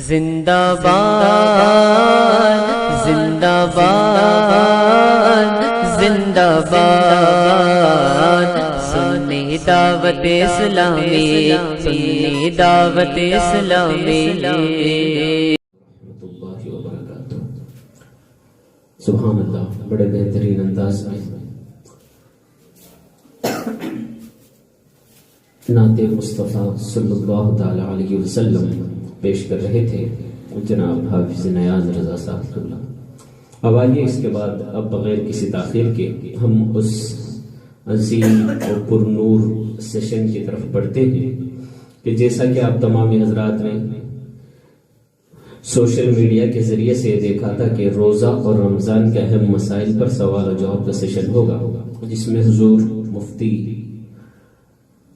زندہ باد زندہ باد زندہ باد سنی دعوت اسلامی سنی دعوت اسلامی سبحان اللہ، بڑے بہترین انداز میں نعت مصطفیٰ صلی اللہ تعالی علیہ وسلم پیش کر رہے تھے جناب حافظ نیاز رضا صاحب اللہ۔ اب آئیے اس کے بعد اب بغیر کسی تاخیر کے ہم اس عظیم اور پر نور سیشن کی طرف بڑھتے ہیں کہ جیسا کہ آپ تمام حضرات نے سوشل میڈیا کے ذریعے سے دیکھا تھا کہ روزہ اور رمضان کے اہم مسائل پر سوال و جواب کا سیشن ہوگا، جس میں حضور مفتی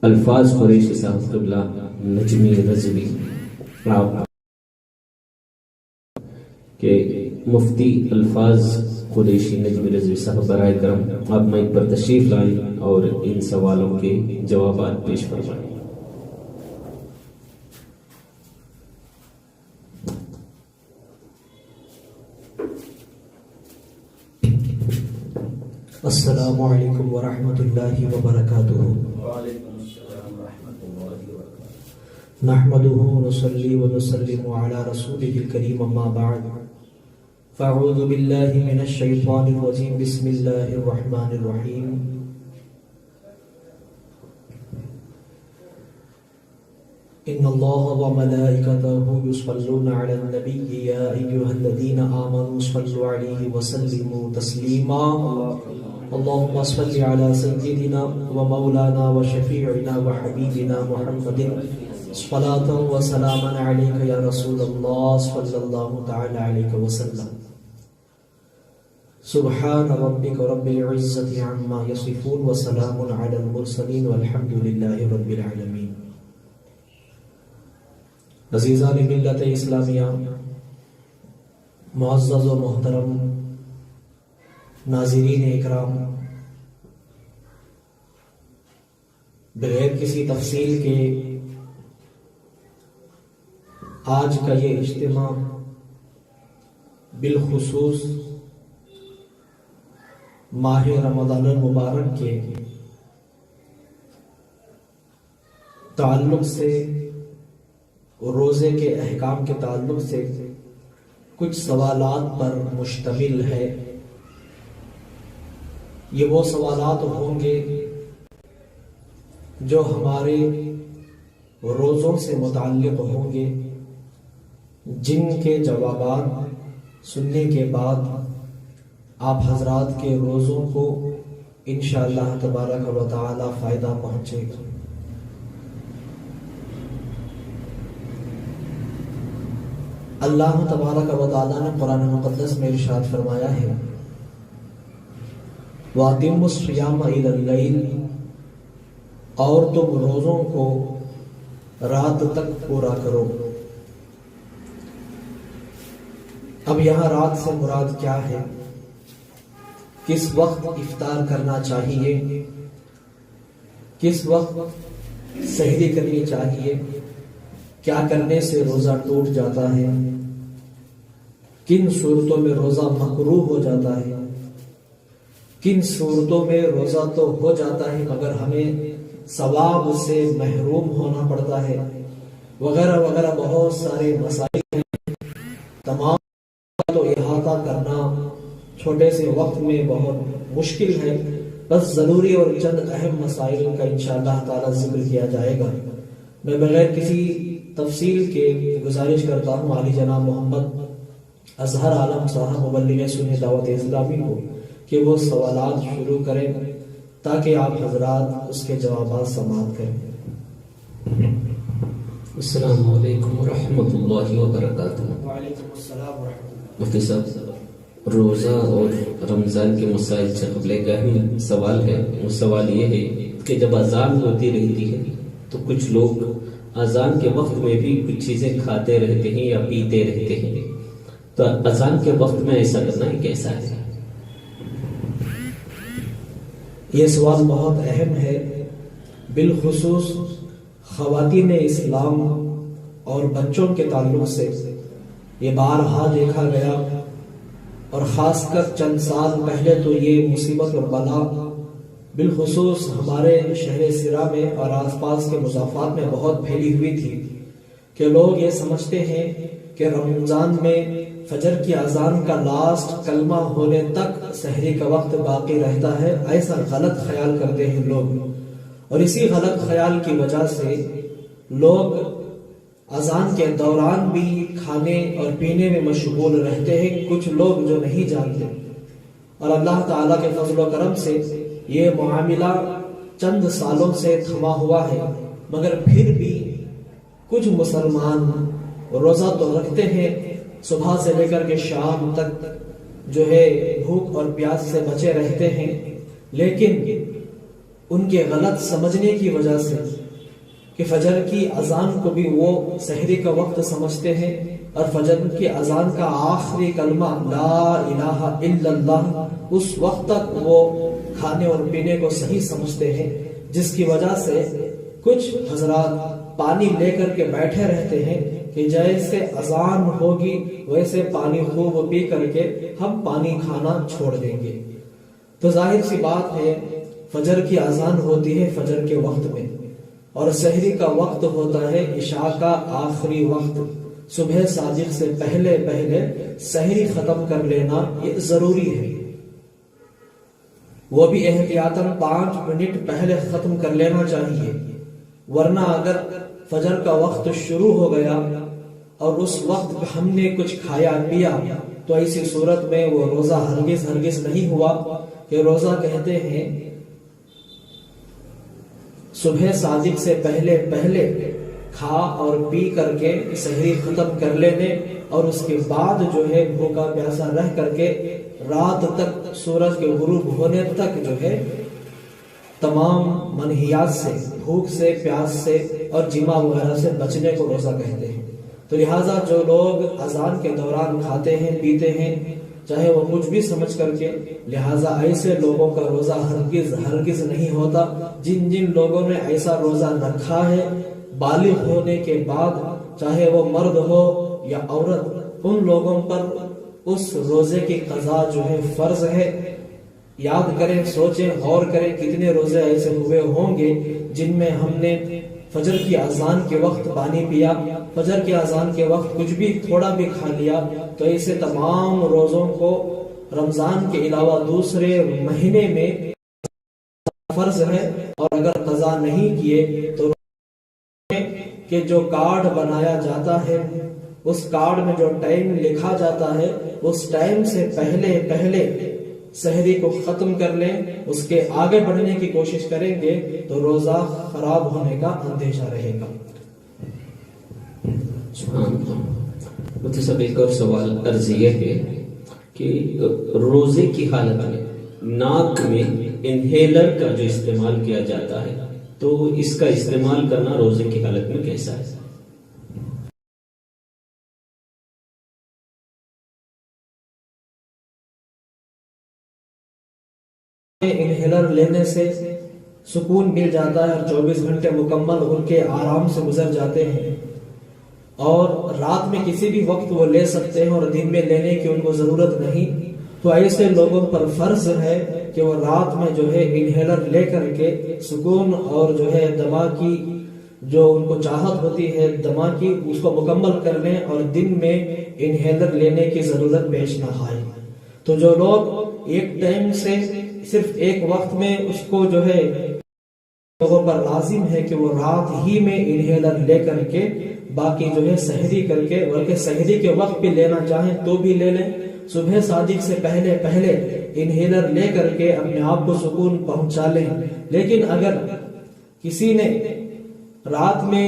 الفاظ قریشی صاحب قبلہ نجمی رضوی کہ مفتی الفاظ قریشی نجمی رضوی صاحب برائے کرم آپ مائک پر تشریف لائیں اور ان سوالوں کے جوابات پیش فرمائیں۔ السلام علیکم ورحمۃ اللہ وبرکاتہ۔ نحمده ونصلي ونسلم على رسوله الكريم اما بعد فاعوذ بالله من الشيطان الرجيم بسم الله الرحمن الرحيم ان الله وملائكته يصلون على النبي يا ايها الذين امنوا صلوا عليه وسلموا تسليما اللهم صل على سيدنا ومولانا وشفيعنا وحبيبنا محمد صلاة وسلاما عليك يا رسول الله صلى الله تعالى عليك وسلم سبحان ربك رب العزة عما يصفون وسلام على المرسلين والحمد لله رب العالمين۔ عزیزان ملت اسلامیہ، معزز و محترم ناظرین اکرام، بغیر کسی تفصیل کے آج کا یہ اجتماع بالخصوص ماہ رمضان المبارک کے تعلق سے، روزے کے احکام کے تعلق سے کچھ سوالات پر مشتمل ہے۔ یہ وہ سوالات ہوں گے جو ہمارے روزوں سے متعلق ہوں گے، جن کے جوابات سننے کے بعد آپ حضرات کے روزوں کو انشاءاللہ تبارک و تعالی فائدہ پہنچے گا۔ اللہ تبارک و تعالی نے قرآن مقدس میں ارشاد فرمایا ہے وَأَتِمُّوا الصِّيَامَ إِلَى اللَّيْلِ، اور تم روزوں کو رات تک پورا کرو۔ اب یہاں رات سے مراد کیا ہے؟ کس وقت افطار کرنا چاہیے، کس وقت سحری کرنی چاہیے، کیا کرنے سے روزہ ٹوٹ جاتا ہے، کن صورتوں میں روزہ مکروہ ہو جاتا ہے، کن صورتوں میں روزہ تو ہو جاتا ہے مگر ہمیں ثواب سے محروم ہونا پڑتا ہے، وغیرہ وغیرہ بہت سارے مسائل ہیں۔ تمام تو احاطہ کرنا چھوٹے سے وقت میں بہت مشکل ہے، بس ضروری اور چند اہم مسائل کا انشاءاللہ تعالی ذکر کیا جائے گا۔ میں بغیر کسی تفصیل کے گزارش کرتا ہوں عالی جناب محمد اظہر عالم صاحب مبلغ سنی دعوت اسلامی کو کہ وہ سوالات شروع کریں تاکہ آپ حضرات اس کے جوابات سماعت کریں۔ السلام علیکم ورحمۃ اللہ وبرکاتہ۔ وعلیکم السلام ورحمۃ اللہ۔ مفتی صاحب، روزہ اور رمضان کے مسائل سے قبل ایک اہم سوال ہے، وہ سوال یہ ہے کہ جب اذان ہوتی رہتی ہے تو کچھ لوگ اذان کے وقت میں بھی کچھ چیزیں کھاتے رہتے ہیں یا پیتے رہتے ہیں، تو اذان کے وقت میں ایسا کرنا کیسا ہے؟ یہ سوال بہت اہم ہے، بالخصوص خواتین اسلام اور بچوں کے تعلق سے یہ بارہا دیکھا گیا، اور خاص کر چند سال پہلے تو یہ مصیبت اور بلا بالخصوص ہمارے شہر سرا میں اور آس پاس کے مضافات میں بہت پھیلی ہوئی تھی کہ لوگ یہ سمجھتے ہیں کہ رمضان میں فجر کی اذان کا لاسٹ کلمہ ہونے تک سحری کا وقت باقی رہتا ہے۔ ایسا غلط خیال کرتے ہیں لوگ، اور اسی غلط خیال کی وجہ سے لوگ اذان کے دوران بھی کھانے اور پینے میں مشغول رہتے ہیں، کچھ لوگ جو نہیں جانتے۔ اور اللہ تعالیٰ کے فضل و کرم سے یہ معاملہ چند سالوں سے تھما ہوا ہے، مگر پھر بھی کچھ مسلمان روزہ تو رکھتے ہیں، صبح سے لے کر کے شام تک جو ہے بھوک اور پیاس سے بچے رہتے ہیں، لیکن ان کے غلط سمجھنے کی وجہ سے کہ فجر کی اذان کو بھی وہ سحری کا وقت سمجھتے ہیں، اور فجر کی اذان کا آخری کلمہ لا الہ الا اللہ اس وقت تک وہ کھانے اور پینے کو صحیح سمجھتے ہیں، جس کی وجہ سے کچھ حضرات پانی لے کر کے بیٹھے رہتے ہیں کہ جیسے اذان ہوگی ویسے پانی خوب پی کر کے ہم پانی کھانا چھوڑ دیں گے۔ تو ظاہر سی بات ہے فجر کی اذان ہوتی ہے فجر کے وقت میں، اور سحری کا وقت ہوتا ہے عشاء کا آخری وقت۔ صبح صادق سے پہلے پہلے سحری ختم کر لینا یہ ضروری ہے، وہ بھی احتیاطاً 5 منٹ پہلے ختم کر لینا چاہیے، ورنہ اگر فجر کا وقت شروع ہو گیا اور اس وقت ہم نے کچھ کھایا پیا تو ایسی صورت میں وہ روزہ ہرگز نہیں ہوا، کہ روزہ کہتے ہیں صبح صادق سے پہلے پہلے کھا اور پی کر کے سحری ختم کر لینے، اور اس کے بعد جو ہے بھوکا پیاسا رہ کر کے رات تک سورج کے غروب ہونے تک جو ہے تمام منہیات سے، بھوک سے، پیاس سے اور جماع وغیرہ سے بچنے کو روزہ کہتے ہیں۔ تو لہٰذا جو لوگ اذان کے دوران کھاتے ہیں پیتے ہیں چاہے وہ کچھ بھی سمجھ کر کے، لہٰذا ایسے لوگوں کا روزہ ہرگز نہیں ہوتا۔ جن لوگوں نے ایسا روزہ رکھا ہے بالغ ہونے کے بعد، چاہے وہ مرد ہو یا عورت، ان لوگوں پر اس روزے کی قضا جو ہے فرض ہے۔ یاد کریں، سوچیں، غور کریں کتنے روزے ایسے ہوئے ہوں گے جن میں ہم نے فجر کی اذان کے وقت پانی پیا، فجر کی اذان کے وقت کچھ بھی تھوڑا بھی کھا لیا، تو ایسے تمام روزوں کو رمضان کے علاوہ دوسرے مہینے میں فرض ہے۔ اور اگر قضا نہیں کیے تو کہ جو کارڈ بنایا جاتا ہے اس کارڈ میں جو ٹائم لکھا جاتا ہے اس ٹائم سے پہلے پہلے سحری کو ختم کر لیں، اس کے آگے بڑھنے کی کوشش کریں گے تو روزہ خراب ہونے کا اندیشہ رہے گا۔ مجھے سب ایک اور سوال عرض یہ ہے کہ روزے کی حالت میں ناک میں انہیلر کا جو استعمال کیا جاتا ہے تو اس کا استعمال کرنا روزے کی حالت میں کیسا ہے؟ انہیلر لینے سے سکون مل جاتا ہے اور 24 گھنٹے مکمل ان کے آرام سے گزر جاتے ہیں، اور رات میں کسی بھی وقت وہ لے سکتے ہیں اور دن میں لینے کی ان کو ضرورت نہیں۔ تو ایسے لوگوں پر فرض ہے کہ وہ رات میں جو ہے انہیلر لے کر کے سکون اور جو ہے دما کی جو ان کو چاہت ہوتی ہے دما کی اس کو مکمل کر لیں، اور دن میں انہیلر لینے کی ضرورت پیش نہ آئے۔ تو جو لوگ ایک ٹائم سے صرف ایک وقت میں اس کو جو ہے لوگوں پر لازم ہے کہ وہ رات ہی میں انہیلر لے کر کے باقی جو ہے سحری کر کے، بلکہ سحری کے وقت بھی لینا چاہیں تو بھی لے لیں، صبح صادق سے پہلے پہلے انہیلر لے کر کے اپنے آپ کو سکون پہنچا لیں۔ لیکن اگر کسی نے رات میں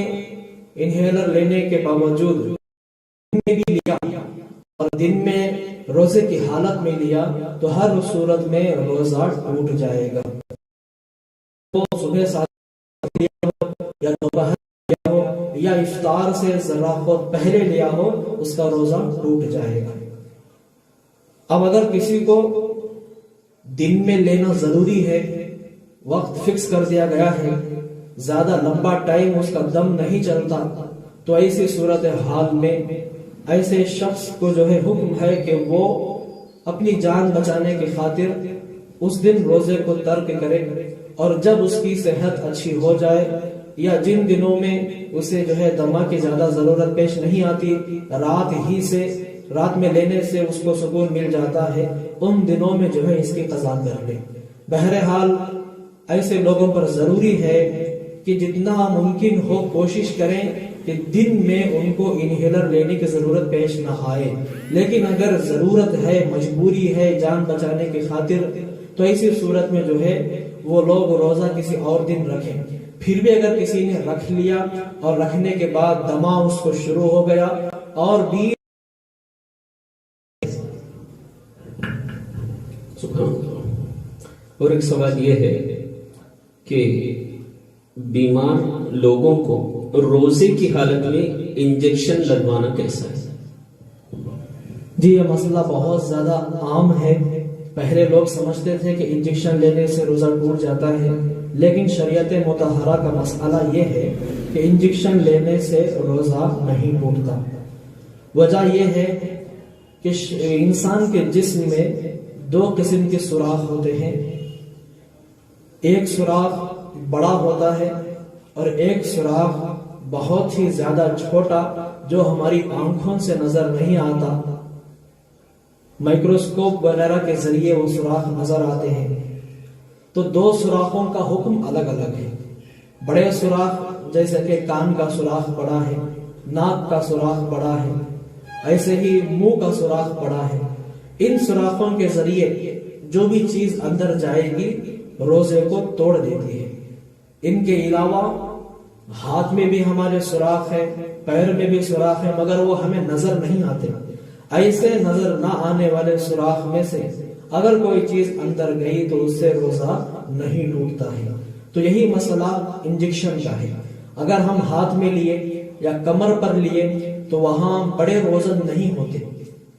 انہیلر لینے کے باوجود دن میں بھی لیا اور دن میں روزے کی حالت میں لیا تو ہر صورت میں روزہ ٹوٹ جائے گا۔ تو صبح صادق یا دوپہر لیا ہو یا افطار سے ذرا خود پہلے لیا ہو اس کا روزہ ٹوٹ جائے گا۔ اب اگر کسی کو دن میں لینا ضروری ہے، وقت فکس کر دیا گیا ہے، زیادہ لمبا ٹائم اس کا دم نہیں چلتا، تو ایسی صورتحال میں ایسے شخص کو جو ہے حکم ہے کہ وہ اپنی جان بچانے کی خاطر اس دن روزے کو ترک کرے، اور جب اس کی صحت اچھی ہو جائے یا جن دنوں میں اسے جو ہے دما کی زیادہ ضرورت پیش نہیں آتی، رات میں لینے سے اس کو سکون مل جاتا ہے، ان دنوں میں جو ہے اس کی قضا کر لے۔ بہرحال ایسے لوگوں پر ضروری ہے کہ جتنا ممکن ہو کوشش کریں کہ دن میں ان کو انہیلر لینے کی ضرورت پیش نہ آئے، لیکن اگر ضرورت ہے، مجبوری ہے جان بچانے کی خاطر، تو ایسی صورت میں جو ہے وہ لوگ روزہ کسی اور دن رکھیں۔ پھر بھی اگر کسی نے رکھ لیا اور رکھنے کے بعد دما اس کو شروع ہو گیا اور بھی اور ایک سوال یہ ہے کہ بیمار لوگوں کو روزے کی حالت میں انجیکشن لگوانا کیسا ہے؟ جی یہ مسئلہ بہت زیادہ عام ہے۔ پہلے لوگ سمجھتے تھے کہ انجیکشن لینے سے روزہ ٹوٹ جاتا ہے، لیکن شریعت مطہرہ کا مسئلہ یہ ہے کہ انجیکشن لینے سے روزہ نہیں ٹوٹتا۔ وجہ یہ ہے کہ انسان کے جسم میں دو قسم کے سوراخ ہوتے ہیں، ایک سوراخ بڑا ہوتا ہے اور ایک سوراخ بہت ہی زیادہ چھوٹا جو ہماری آنکھوں سے نظر نہیں آتا، مائکروسکوپ وغیرہ کے ذریعے وہ سوراخ نظر آتے ہیں۔ تو دو سوراخوں کا حکم الگ الگ ہے۔ بڑے سوراخ جیسے کہ کان کا سوراخ بڑا ہے، ناک کا سوراخ بڑا ہے، ایسے ہی منہ کا سوراخ بڑا ہے۔ ان سوراخوں کے ذریعے جو بھی چیز اندر جائے گی روزے کو توڑ دیتی ہے۔ ان کے علاوہ ہاتھ میں بھی ہمارے سوراخ ہے، پیر میں بھی سوراخ ہے، مگر وہ ہمیں نظر نہیں آتے۔ ایسے نظر نہ آنے والے سوراخ میں سے اگر کوئی چیز اندر گئی تو اس سے روزہ نہیں ٹوٹتا ہے۔ تو یہی مسئلہ انجیکشن کا ہے۔ اگر ہم ہاتھ میں لیے یا کمر پر لیے تو وہاں بڑے روزن نہیں ہوتے،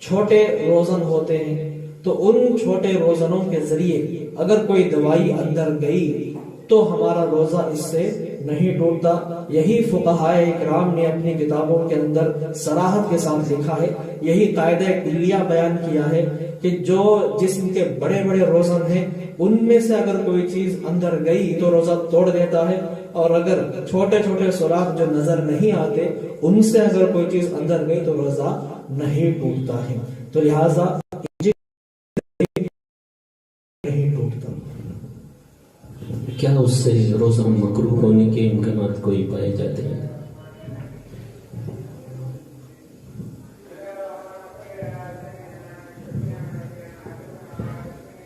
چھوٹے روزن ہوتے ہیں۔ تو ان چھوٹے روزنوں کے ذریعے اگر کوئی دوائی اندر گئی تو ہمارا روزہ اس سے نہیں ٹوٹتا۔ یہی فقہائے اکرام نے اپنی کتابوں کے اندر صراحت کے ساتھ لکھا ہے، یہی قاعدہ کلیہ بیان کیا ہے کہ جو جسم کے بڑے بڑے روزن ہیں ان میں سے اگر کوئی چیز اندر گئی تو روزہ توڑ دیتا ہے، اور اگر چھوٹے چھوٹے سوراخ جو نظر نہیں آتے ان سے اگر کوئی چیز اندر گئی تو روزہ نہیں ٹوٹتا ہے۔ تو لہٰذا نہیں ٹوٹتا۔ کیا اس سے روزہ مکروہ ہونے کے امکانات کوئی پائے جاتے ہیں؟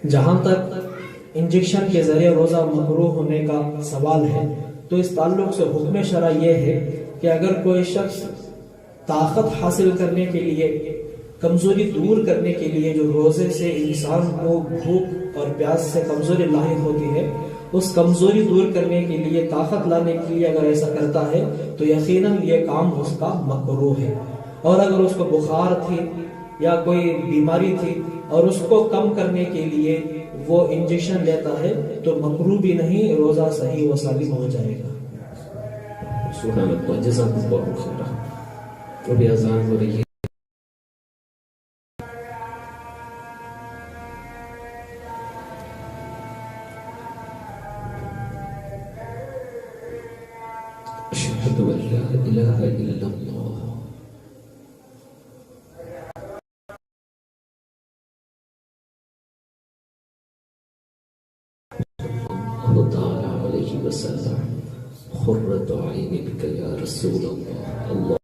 جہاں تک انجیکشن کے ذریعے روزہ مکروہ ہونے کا سوال ہے تو اس تعلق سے حکم شرع یہ ہے کہ اگر کوئی شخص طاقت حاصل کرنے کے لیے، کمزوری دور کرنے کے لیے، جو روزے سے انسان کو بھوک اور پیاس سے کمزوری لاحق ہوتی ہے، اس کمزوری دور کرنے کے لیے، طاقت لانے کے لیے اگر ایسا کرتا ہے تو یقیناً یہ کام اس کا مکروہ ہے۔ اور اگر اس کو بخار تھی یا کوئی بیماری تھی اور اس کو کم کرنے کے لیے وہ انجیکشن لیتا ہے تو مکروہ بھی نہیں، روزہ صحیح و سالم ہو جائے گا۔ سبحان اللہ، جزاک اللہ خیر۔ ابھی اذان ہو رہی ہے۔ اشہد ان لا الہ الا اللہ۔ اللہ تعالی علیہ وسلم قرۃ عین بک یا رسول اللہ، اللہ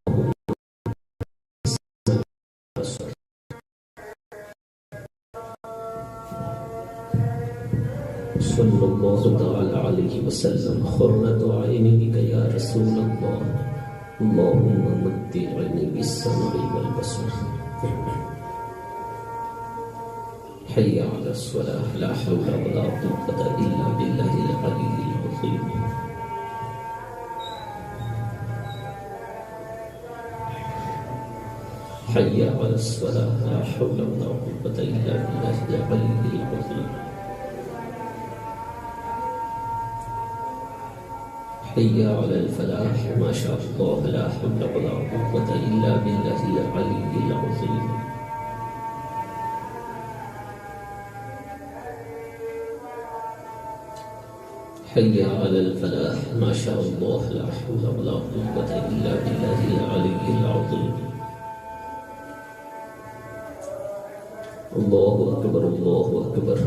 صلی اللہ تعالی علیہ وسلم قرۃ عین بک یا رسول اللہ، اللہم متعنی بالسمع والبصر، حی علی الصلاة، لا حول ولا قوة الا باللہ العلی العظیم۔ حی علی الصلاة، لا حول ولا قوة الا باللہ العلی العظیم۔ حي على الفلاح ما شاء الله لا حول ولا قوة إلا بالله العلي العظيم حي على الفلاح ما شاء الله لا حول ولا قوة إلا بالله العلي العظيم الله أكبر الله أكبر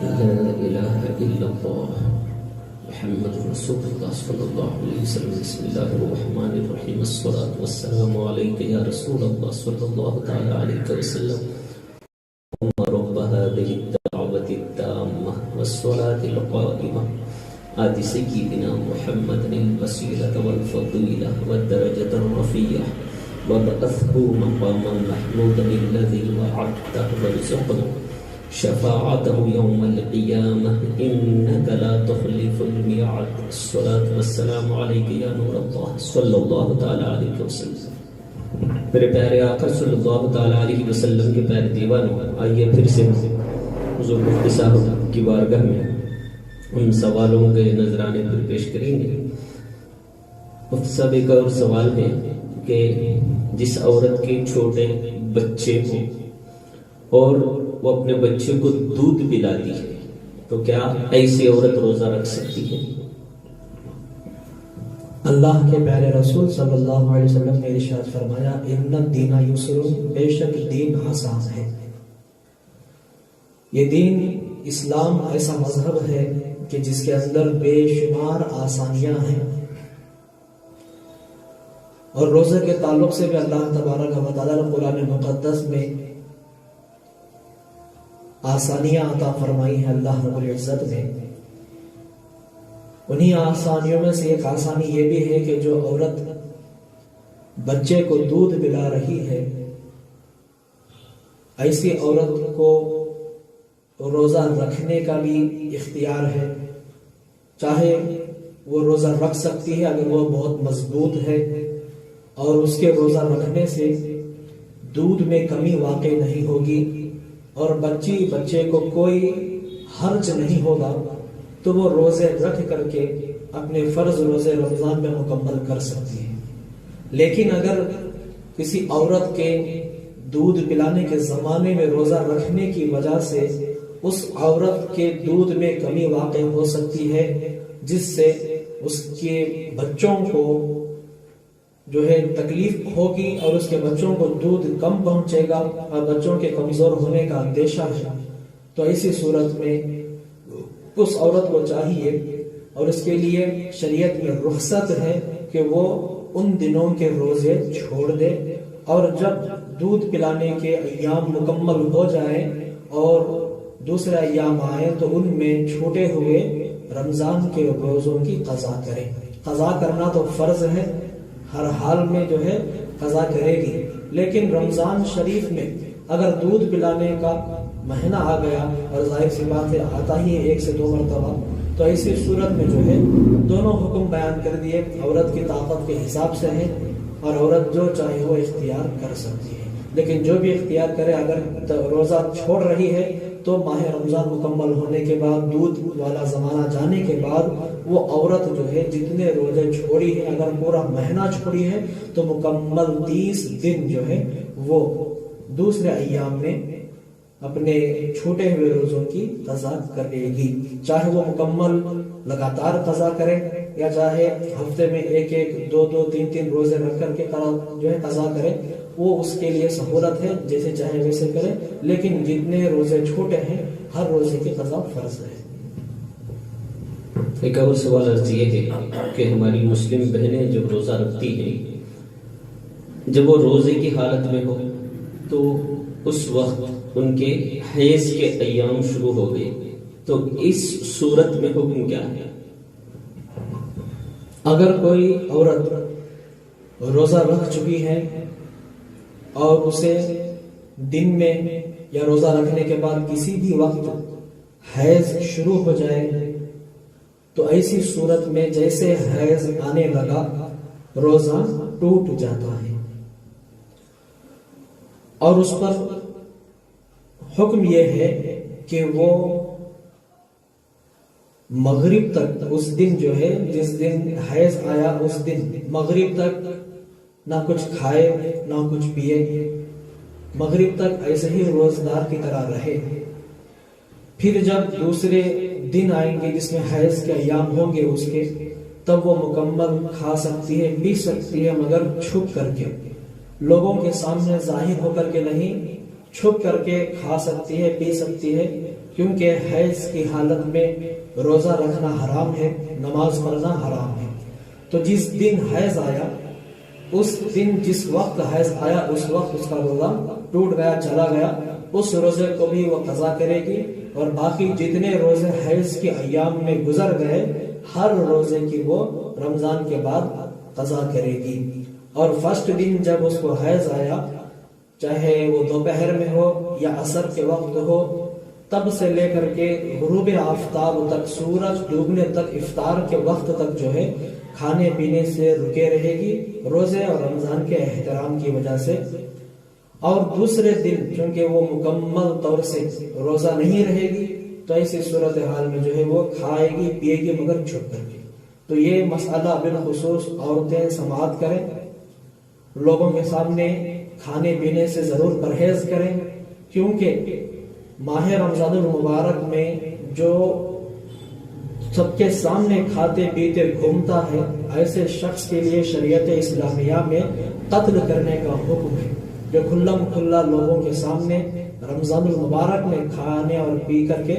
لا إله إلا الله محمد رسول الله صلى الله عليه وسلم بسم الله الرحمن الرحيم الصلاة والسلام عليك يا رسول الله صلى الله تعالى عليه وسلم رب هذه الدعوة التامة والصلاة القائمة آت سيدنا محمد الوسيلة والفضيلة والدرجة الرفيعة وابعثه مقاما محمودا الذي وعدته وارزقنا شفاعته يوم القيامة إنك لا تخلف الميعاد الصلاة والسلام عليك يا نور الله صلى الله تعالى عليه وسلم میرے پیارے آقا صلی اللہ تعالیٰ علیہ وسلم کے پیارے دیوانوں، آئیے پھر سے حضور مفتی صاحب کی بارگاہ میں ان سوالوں کے نذرانے پھر پیش کریں گے۔ مفتی صاحب ایک اور سوال ہے کہ جس عورت کے چھوٹے بچے ہوں اور وہ اپنے بچے کو دودھ پلاتی ہے تو کیا ایسی عورت روزہ رکھ سکتی ہے؟ اللہ کے پیارے رسول صلی اللہ علیہ وسلم نے ارشاد فرمایا ان الدین یسر، بے شک دین آسان ہے۔ یہ دین اسلام ایسا مذہب ہے کہ جس کے اندر بے شمار آسانیاں ہیں، اور روزے کے تعلق سے بھی اللہ تبارک و تعالیٰ نے قرآن مقدس میں آسانیاں عطا فرمائی ہیں اللہ رب العزت نے۔ انہی آسانیوں میں سے ایک آسانی یہ بھی ہے کہ جو عورت بچے کو دودھ پلا رہی ہے، ایسی عورت کو روزہ رکھنے کا بھی اختیار ہے، چاہے وہ روزہ رکھ سکتی ہے اگر وہ بہت مضبوط ہے اور اس کے روزہ رکھنے سے دودھ میں کمی واقع نہیں ہوگی اور بچے کو کوئی حرج نہیں ہوگا تو وہ روزے رکھ کر کے اپنے فرض روزے رمضان میں مکمل کر سکتی ہے۔ لیکن اگر کسی عورت کے دودھ پلانے کے زمانے میں روزہ رکھنے کی وجہ سے اس عورت کے دودھ میں کمی واقع ہو سکتی ہے، جس سے اس کے بچوں کو جو ہے تکلیف ہوگی اور اس کے بچوں کو دودھ کم پہنچے گا اور بچوں کے کمزور ہونے کا اندیشہ ہے، تو ایسی صورت میں اس عورت کو چاہیے اور اس کے لیے شریعت میں رخصت ہے کہ وہ ان دنوں کے روزے چھوڑ دے، اور جب دودھ پلانے کے ایام مکمل ہو جائیں اور دوسرے ایام آئے تو ان میں چھوٹے ہوئے رمضان کے روزوں کی قضا کرے۔ قضا کرنا تو فرض ہے، ہر حال میں جو ہے قضا کرے گی، لیکن رمضان شریف میں اگر دودھ پلانے کا مہینہ آ گیا اور ظاہر سی بات ہے آتا ہی ہے 1 سے 2 مرتبہ، تو ایسی صورت میں جو ہے دونوں حکم بیان کر دیے، عورت کی طاقت کے حساب سے ہے اور عورت جو چاہے وہ اختیار کر سکتی ہے، لیکن جو بھی اختیار کرے اگر روزہ چھوڑ رہی ہے تو ماہ رمضان مکمل ہونے کے بعد دودھ والا زمانہ جانے کے بعد وہ عورت جو ہے جتنے روزے چھوڑی ہے اگر پورا مہینہ چھوڑی ہے تو مکمل 30 دن جو ہے وہ دوسرے ایام میں اپنے چھوٹے ہوئے روزوں کی قضا کرے گی، چاہے وہ مکمل لگاتار قضا کرے یا چاہے ہفتے میں 1 2 3 روزے رکھ کر کے جو ہے قضا کرے، وہ اس کے لیے سہولت ہے، جیسے چاہے ویسے کرے، لیکن جتنے روزے چھوٹے ہیں ہر روزے کی قضا فرض ہے۔ ایک اور سوال عرض یہ ہے کہ ہماری مسلم بہنیں جب روزہ رکھتی ہیں، جب وہ روزے کی حالت میں ہو تو اس وقت ان کے حیض کے ایام شروع ہو گئے، تو اس صورت میں حکم کیا ہے؟ اگر کوئی عورت روزہ رکھ چکی ہے اور اسے دن میں یا روزہ رکھنے کے بعد کسی بھی وقت حیض شروع ہو جائے تو ایسی صورت میں جیسے حیض آنے لگا روزہ ٹوٹ جاتا ہے اور اس پر حکم یہ ہے کہ وہ مغرب تک، اس دن جو ہے جس دن حیض آیا اس دن مغرب تک نہ کچھ کھائے نہ کچھ پیے، مغرب تک ایسے ہی روزدار کی طرح رہے۔ پھر جب دوسرے دن آئیں گے جس میں حیض کے ایام ہوں گے اس کے، تب وہ مکمل کھا سکتی ہے، پی سکتی ہے، مگر چھپ کر کے، لوگوں کے سامنے ظاہر ہو کر کے نہیں، چھپ کر کے کھا سکتی ہے، پی سکتی ہے، کیونکہ حیض کی حالت میں روزہ رکھنا حرام ہے، نماز پڑھنا حرام ہے۔ تو جس دن حیض آیا، اس دن جس وقت حیض آیا اس وقت اس کا روزہ ٹوٹ گیا، چلا گیا، اس روزے کو بھی وہ قضا کرے گی، اور باقی جتنے روزے حیض کے ایام میں گزر گئے ہر روزے کی وہ رمضان کے بعد قضا کرے گی۔ اور فرسٹ دن جب اس کو حیض آیا، چاہے وہ دوپہر میں ہو یا عصر کے وقت ہو، تب سے لے کر کے غروب آفتاب تک، سورج ڈوبنے تک، افطار کے وقت تک جو ہے کھانے پینے سے رکے رہے گی، روزے اور رمضان کے احترام کی وجہ سے۔ اور دوسرے دن چونکہ وہ مکمل طور سے روزہ نہیں رہے گی، تو ایسی صورتحال میں جو ہے وہ کھائے گی پیے گی، مگر چھپ کر کے۔ تو یہ مسئلہ بالخصوص عورتیں سماعت کریں، لوگوں کے سامنے کھانے پینے سے ضرور پرہیز کریں، کیونکہ ماہ رمضان المبارک میں جو سب کے سامنے کھاتے پیتے گھومتا ہے، ایسے شخص کے لیے شریعت اسلامیہ میں قتل کرنے کا حکم ہے، جو کھلم کھلا لوگوں کے سامنے رمضان المبارک میں کھانے اور پی کر کے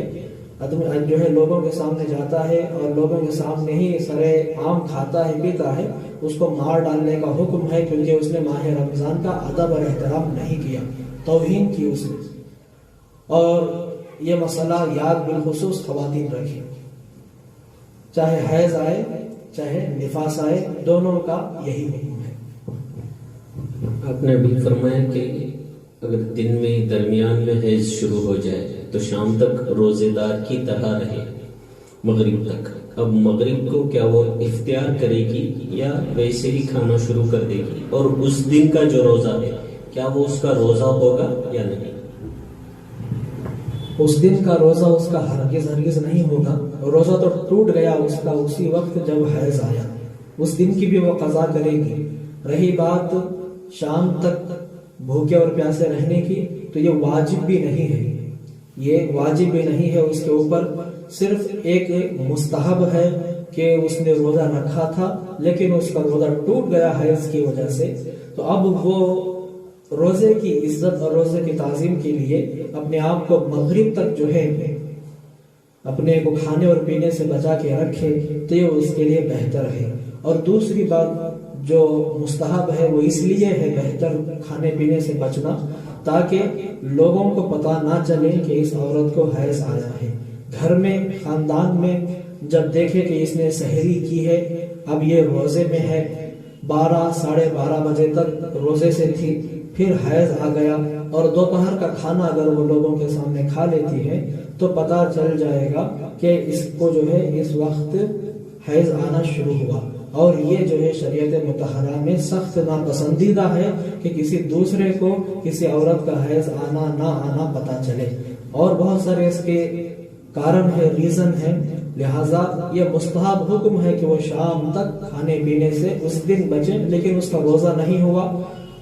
جو ہے لوگوں کے سامنے جاتا ہے اور لوگوں کے سامنے ہی سرے عام کھاتا ہے پیتا ہے، اس کو مار ڈالنے کا حکم ہے، کیونکہ اس نے ماہ رمضان کا ادب اور احترام نہیں کیا، توہین کی اس نے۔ اور یہ مسئلہ یاد بالخصوص خواتین رکھیں، چاہے حیض آئے چاہے نفاس آئے، دونوں کا یہی حکم ہے۔ آپ نے ابھی فرمایا کہ اگر دن میں درمیان میں حیض شروع ہو جائے تو شام تک روزے دار کی طرح رہے، مغرب تک۔ اب مغرب کو کیا وہ افطار کرے گی یا ویسے ہی کھانا شروع کر دے گی؟ اور اس دن کا جو روزہ ہے کیا وہ اس کا روزہ ہوگا یا نہیں؟ اس دن کا روزہ اس کا ہرگز نہیں ہوگا، روزہ تو ٹوٹ گیا اس کا اسی وقت جب حیض آیا، اس دن کی بھی وہ قضا کرے گی۔ رہی بات شام تک بھوکے اور پیاسے رہنے کی، تو یہ واجب بھی نہیں ہے، یہ واجب بھی نہیں ہے اس کے اوپر، صرف ایک مستحب ہے کہ اس نے روزہ رکھا تھا لیکن اس کا روزہ ٹوٹ گیا حیض کی وجہ سے، تو اب وہ روزے کی عزت اور روزے کی تعظیم کے لیے اپنے آپ کو مغرب تک جو ہے اپنے کو کھانے اور پینے سے بچا کے رکھے، تو یہ اس کے لیے بہتر ہے۔ اور دوسری بات جو مستحب ہے وہ اس لیے ہے بہتر کھانے پینے سے بچنا، تاکہ لوگوں کو پتہ نہ چلے کہ اس عورت کو حیض آیا ہے۔ گھر میں خاندان میں جب دیکھے کہ اس نے سحری کی ہے، اب یہ روزے میں ہے، 12 ساڑھے 12 بجے تک روزے سے تھی، پھر حیض آ گیا، اور دوپہر کا کھانا اگر وہ لوگوں کے سامنے کھا لیتی ہے تو پتہ چل جائے گا کہ اس کو جو ہے اس وقت حیض آنا شروع ہوا۔ اور یہ جو ہے شریعت مطہرہ میں سخت ناپسندیدہ ہے کہ کسی دوسرے کو کسی عورت کا حیض آنا نہ آنا پتہ چلے، اور بہت سارے اس کے کارن ہے، ریزن ہے، لہٰذا یہ مستحب حکم ہے کہ وہ شام تک کھانے پینے سے اس دن بچے، لیکن اس کا روزہ نہیں ہوا،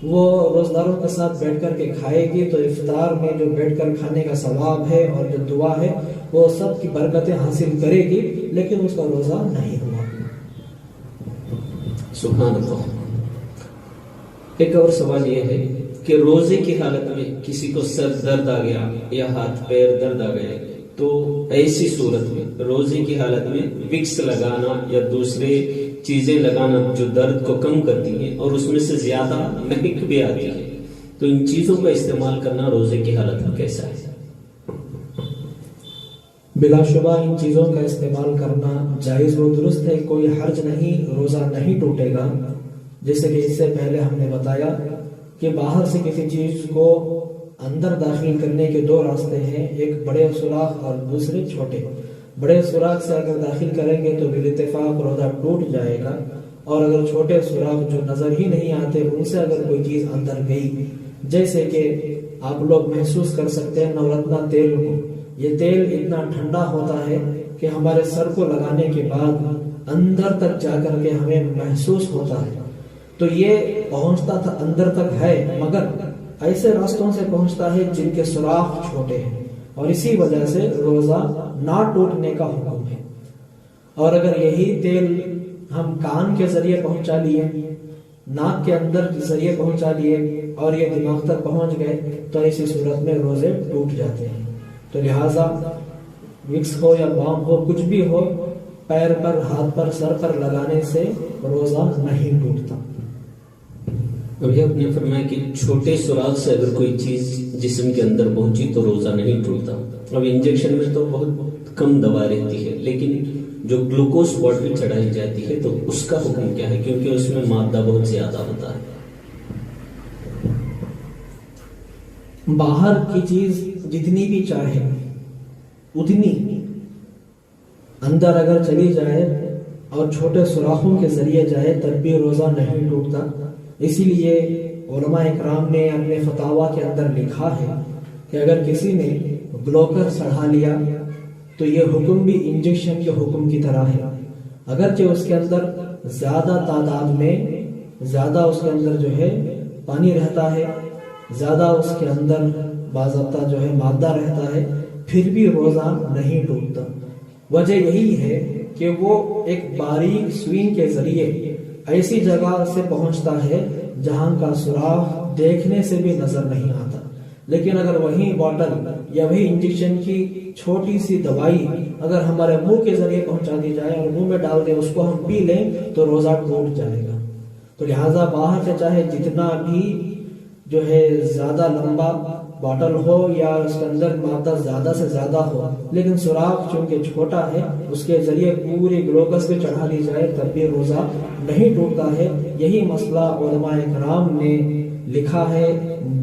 وہ روزداروں کے ساتھ بیٹھ کر کے کھائے گی، تو افطار میں جو بیٹھ کر کھانے کا ثواب ہے اور جو دعا ہے وہ سب کی برکتیں حاصل کرے گی، لیکن اس کا روزہ نہیں ہوا۔ سبحان اللہ۔ ایک اور سوال یہ ہے کہ روزے کی حالت میں کسی کو سر درد آ گیا یا ہاتھ پیر درد آ گئے، تو ایسی صورت میں روزے کی حالت میں وکس لگانا یا دوسرے چیزیں لگانا جو درد کو کم کرتی ہیں اور اس میں سے زیادہ مہک بھی آتی ہے، تو ان چیزوں کا استعمال کرنا روزے کی حالت میں کیسا ہے؟ بلا شبہ ان چیزوں کا استعمال کرنا جائز و درست ہے، کوئی حرج نہیں، روزہ نہیں ٹوٹے گا۔ جیسے کہ اس سے پہلے ہم نے بتایا کہ باہر سے کسی چیز کو اندر داخل کرنے کے 2 راستے ہیں، ایک بڑے سوراخ اور دوسرے چھوٹے۔ بڑے سوراخ سے اگر داخل کریں گے تو بالاتفاق روزہ ٹوٹ جائے گا، اور اگر چھوٹے سوراخ جو نظر ہی نہیں آتے ان سے اگر کوئی چیز اندر گئی، جیسے کہ آپ لوگ محسوس کر سکتے ہیں نورتنا تیل کو. یہ تیل اتنا ٹھنڈا ہوتا ہے کہ ہمارے سر کو لگانے کے بعد اندر تک جا کر کے ہمیں محسوس ہوتا ہے. تو یہ پہنچتا تھا اندر تک ہے، مگر ایسے راستوں سے پہنچتا ہے جن کے سوراخ چھوٹے ہیں، اور اسی وجہ سے روزہ نہ ٹوٹنے کا حکم ہے. اور اگر یہی تیل ہم کان کے ذریعے پہنچا لیے، ناک کے اندر کے ذریعے پہنچا لیے اور یہ دماغ تک پہنچ گئے تو ایسی صورت میں روزے ٹوٹ جاتے ہیں. تو لہٰذا وکس ہو یا بام ہو، کچھ بھی ہو، پیر پر، ہاتھ پر، سر پر لگانے سے روزہ نہیں ٹوٹتا. ابھی آپ نے فرمایا کہ چھوٹے سوراخ سے اگر کوئی چیز جسم کے اندر پہنچی تو روزہ نہیں ٹوٹتا. اب انجیکشن میں تو بہت کم دوا رہتی ہے، لیکن جو گلوکوز باٹل چڑھائی جاتی ہے تو اس کا حکم کیا ہے؟ کیونکہ اس میں مادہ بہت زیادہ ہوتا ہے. باہر کی چیز جتنی بھی چاہے اتنی اندر اگر چلی جائے اور چھوٹے سوراخوں کے ذریعے جائے تب بھی روزہ نہیں ٹوٹتا. اسی لیے علماء اکرام نے اپنے فتاویٰ کے اندر لکھا ہے کہ اگر کسی نے گلوکوز چڑھا لیا تو یہ حکم بھی انجیکشن کے حکم کی طرح ہے. اگرچہ اس کے اندر زیادہ تعداد میں زیادہ اس کے اندر جو ہے پانی رہتا ہے، زیادہ اس کے اندر باضابطہ جو ہے مادہ رہتا ہے، پھر بھی روزہ نہیں ٹوٹتا. وجہ یہی ہے کہ وہ ایک باریک سوئنگ کے ذریعے ایسی جگہ سے پہنچتا ہے جہاں کا سوراخ دیکھنے سے بھی نظر نہیں آتا. لیکن اگر وہی باٹل یا وہی انجیکشن کی چھوٹی سی دوائی اگر ہمارے منہ کے ذریعے پہنچا دی جائے اور منہ میں ڈال دیں، اس کو ہم پی لیں تو روزہ ٹوٹ جائے گا. تو لہٰذا باہر سے چاہے جتنا بھی جو ہے زیادہ لمبا باٹل ہو یا اس کے اندر مادہ زیادہ سے زیادہ ہو، لیکن سوراخ چونکہ چھوٹا ہے اس کے ذریعے پوری گلوکوز پہ چڑھا دی جائے تب بھی روزہ نہیں ٹوٹتا ہے. یہی مسئلہ علماء اکرام نے لکھا ہے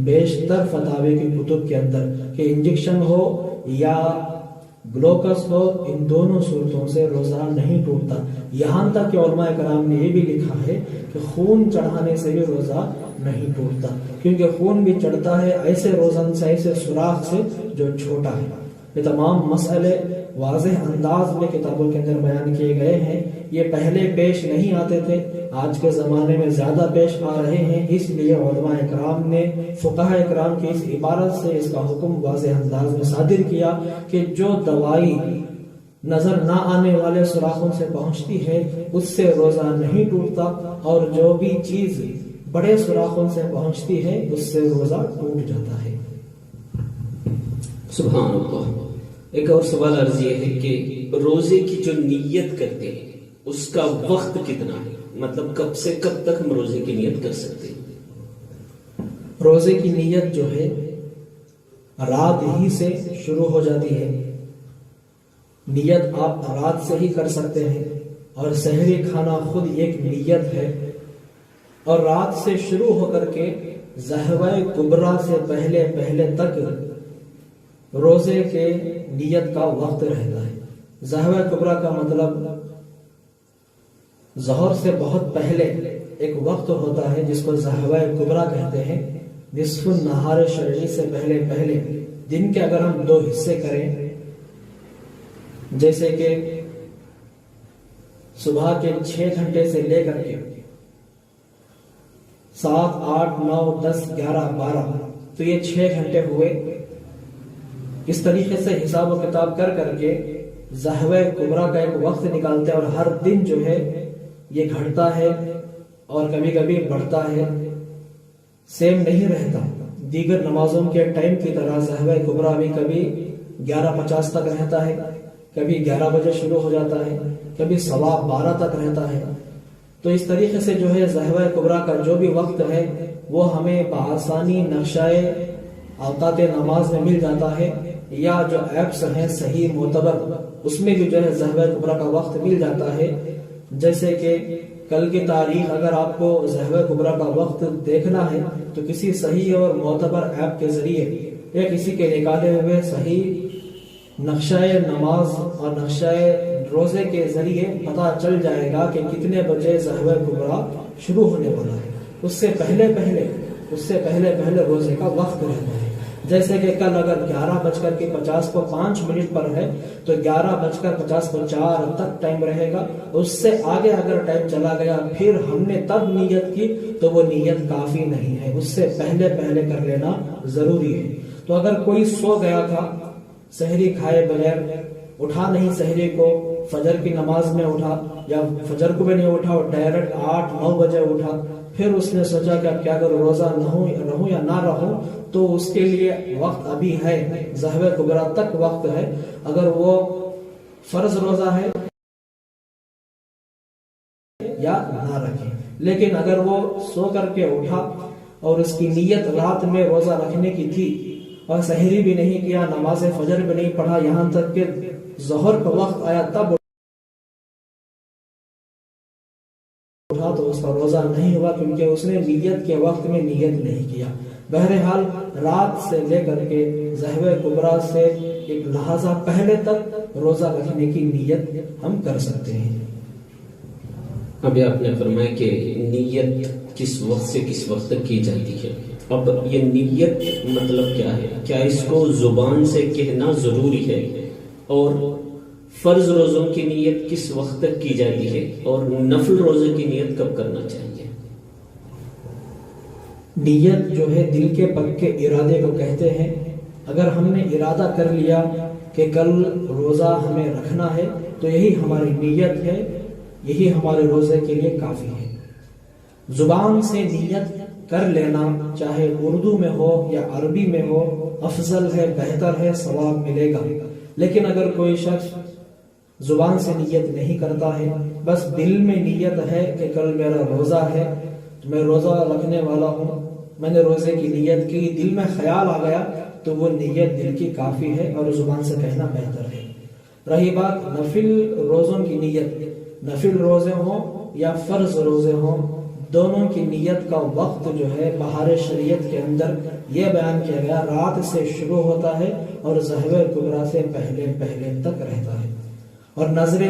بیشتر فتاوی کی کتب کے اندر کہ انجیکشن ہو یا گلوکوز ہو، ان دونوں صورتوں سے روزہ نہیں ٹوٹتا. یہاں تک کہ علماء کرام نے یہ بھی لکھا ہے کہ خون چڑھانے سے بھی روزہ نہیں ٹوٹتا، کیونکہ خون بھی چڑھتا ہے ایسے روزن سے، ایسے سوراخ سے جو چھوٹا ہے. یہ تمام مسئلے واضح انداز میں کتابوں کے اندر بیان کیے گئے ہیں. یہ پہلے پیش نہیں آتے تھے، آج کے زمانے میں زیادہ پیش آ رہے ہیں. اس لیے علماء اکرام نے فقہاء اکرام کی اس عبارت سے اس کا حکم واضح انداز میں صادر کیا کہ جو دوائی نظر نہ آنے والے سوراخوں سے پہنچتی ہے اس سے روزہ نہیں ٹوٹتا، اور جو بھی چیز بڑے سوراخوں سے پہنچتی ہے اس سے روزہ ٹوٹ جاتا ہے. سبحان اللہ. ایک اور سوال عرض یہ ہے کہ روزے کی جو نیت کرتے ہیں اس کا وقت کتنا ہے؟ مطلب کب سے کب تک ہم روزے کی نیت کر سکتے ہیں؟ روزے کی نیت جو ہے رات ہی سے شروع ہو جاتی ہے. نیت آپ رات سے ہی کر سکتے ہیں، اور سحری کھانا خود ایک نیت ہے. اور رات سے شروع ہو کر کے ظہوہ کبریٰ سے پہلے تک روزے کے نیت کا وقت رہتا ہے. ظہوہ کبریٰ کا مطلب ظہر سے بہت پہلے ایک وقت ہوتا ہے جس کو ظہوہ کبریٰ کہتے ہیں. نصف النہار شرعی سے پہلے دن کے اگر ہم 2 حصے کریں، جیسے کہ صبح کے 6 گھنٹے سے لے کر کے 7 8 9 10 11 12 تو یہ 6 گھنٹے ہوئے. اس طریقے سے حساب و کتاب کر کے ظہوہ کبریٰ کا ایک وقت نکالتے ہیں، اور ہر دن جو ہے یہ گھٹتا ہے اور کبھی کبھی بڑھتا ہے، سیم نہیں رہتا. دیگر نمازوں کے ٹائم کی طرح ظہوہ کبریٰ بھی کبھی 11:50 تک رہتا ہے، کبھی 11 بجے شروع ہو جاتا ہے، کبھی 12:15 تک رہتا ہے. تو اس طریقے سے جو ہے ظہوہ کبریٰ کا جو بھی وقت ہے وہ ہمیں بآسانی نقشہ اوقات نماز میں مل جاتا ہے، یا جو ایپس ہیں صحیح معتبر اس میں بھی جو ہے ظہوہ کبریٰ کا وقت مل جاتا ہے. جیسے کہ کل کی تاریخ اگر آپ کو ظہوہ کبریٰ کا وقت دیکھنا ہے تو کسی صحیح اور معتبر ایپ کے ذریعے یا کسی کے نکالے ہوئے صحیح نقشہ نماز اور نقشہ روزے کے ذریعے پتہ چل جائے گا کہ کتنے بجے ظہوہ کبریٰ شروع ہونے والا ہے. اس سے پہلے روزے کا وقت رہتا ہے. جیسے کہ کل اگر 11:50 کو 5 منٹ پر ہے تو 11:50 کو 4 تک ٹائم رہے گا. اس سے آگے اگر ٹائم چلا گیا پھر ہم نے تب نیت کی تو وہ نیت کافی نہیں ہے, اس سے پہلے کر لینا ضروری ہے. تو اگر کوئی سو گیا تھا سحری کھائے بغیر, اٹھا نہیں سحری کو, فجر کی نماز میں اٹھا یا فجر کو بھی نہیں اٹھا اور ڈائریکٹ 8-9 بجے اٹھا, پھر اس نے سوچا کہ اب کیا کروں, روزہ رہوں یا نہ رہوں, تو اس کے لیے وقت ابھی ہے, ظہر کبریٰ تک وقت ہے. اگر وہ فرض روزہ ہے یا نہ رکھے, لیکن اگر وہ سو کر کے اٹھا اور اس کی نیت رات میں روزہ رکھنے کی تھی اور سحری بھی نہیں کیا, نماز فجر بھی نہیں پڑھا, یہاں تک کہ ظہر کا وقت آیا تب اٹھا, تو اس کا روزہ نہیں ہوا کیونکہ اس نے نیت کے وقت میں نیت نہیں کیا. بہرحال رات سے لے کر کے ظہر کبریٰ سے ایک لحظہ پہلے تک روزہ رکھنے کی نیت ہم کر سکتے ہیں. ابھی آپ نے فرمایا کہ نیت کس وقت سے کس وقت تک کی جاتی ہے. اب یہ نیت مطلب کیا ہے؟ کیا اس کو زبان سے کہنا ضروری ہے؟ اور فرض روزوں کی نیت کس وقت تک کی جاتی ہے اور نفل روزے کی نیت کب کرنا چاہیے؟ نیت جو ہے دل کے پکے ارادے کو کہتے ہیں. اگر ہم نے ارادہ کر لیا کہ کل روزہ ہمیں رکھنا ہے تو یہی ہماری نیت ہے, یہی ہمارے روزے کے لیے کافی ہے. زبان سے نیت کر لینا چاہے اردو میں ہو یا عربی میں ہو افضل ہے, بہتر ہے, ثواب ملے گا. لیکن اگر کوئی شخص زبان سے نیت نہیں کرتا ہے, بس دل میں نیت ہے کہ کل میرا روزہ ہے, میں روزہ رکھنے والا ہوں, میں نے روزے کی نیت کی, دل میں خیال آ گیا, تو وہ نیت دل کی کافی ہے اور زبان سے کہنا بہتر ہے. رہی بات نفل روزوں کی نیت, نفل روزے ہوں یا فرض روزے ہوں, دونوں کی نیت کا وقت جو ہے بہار شریعت کے اندر یہ بیان کیا گیا رات سے شروع ہوتا ہے اور ظہر کبریٰ سے پہلے تک رہتا ہے. اور نظر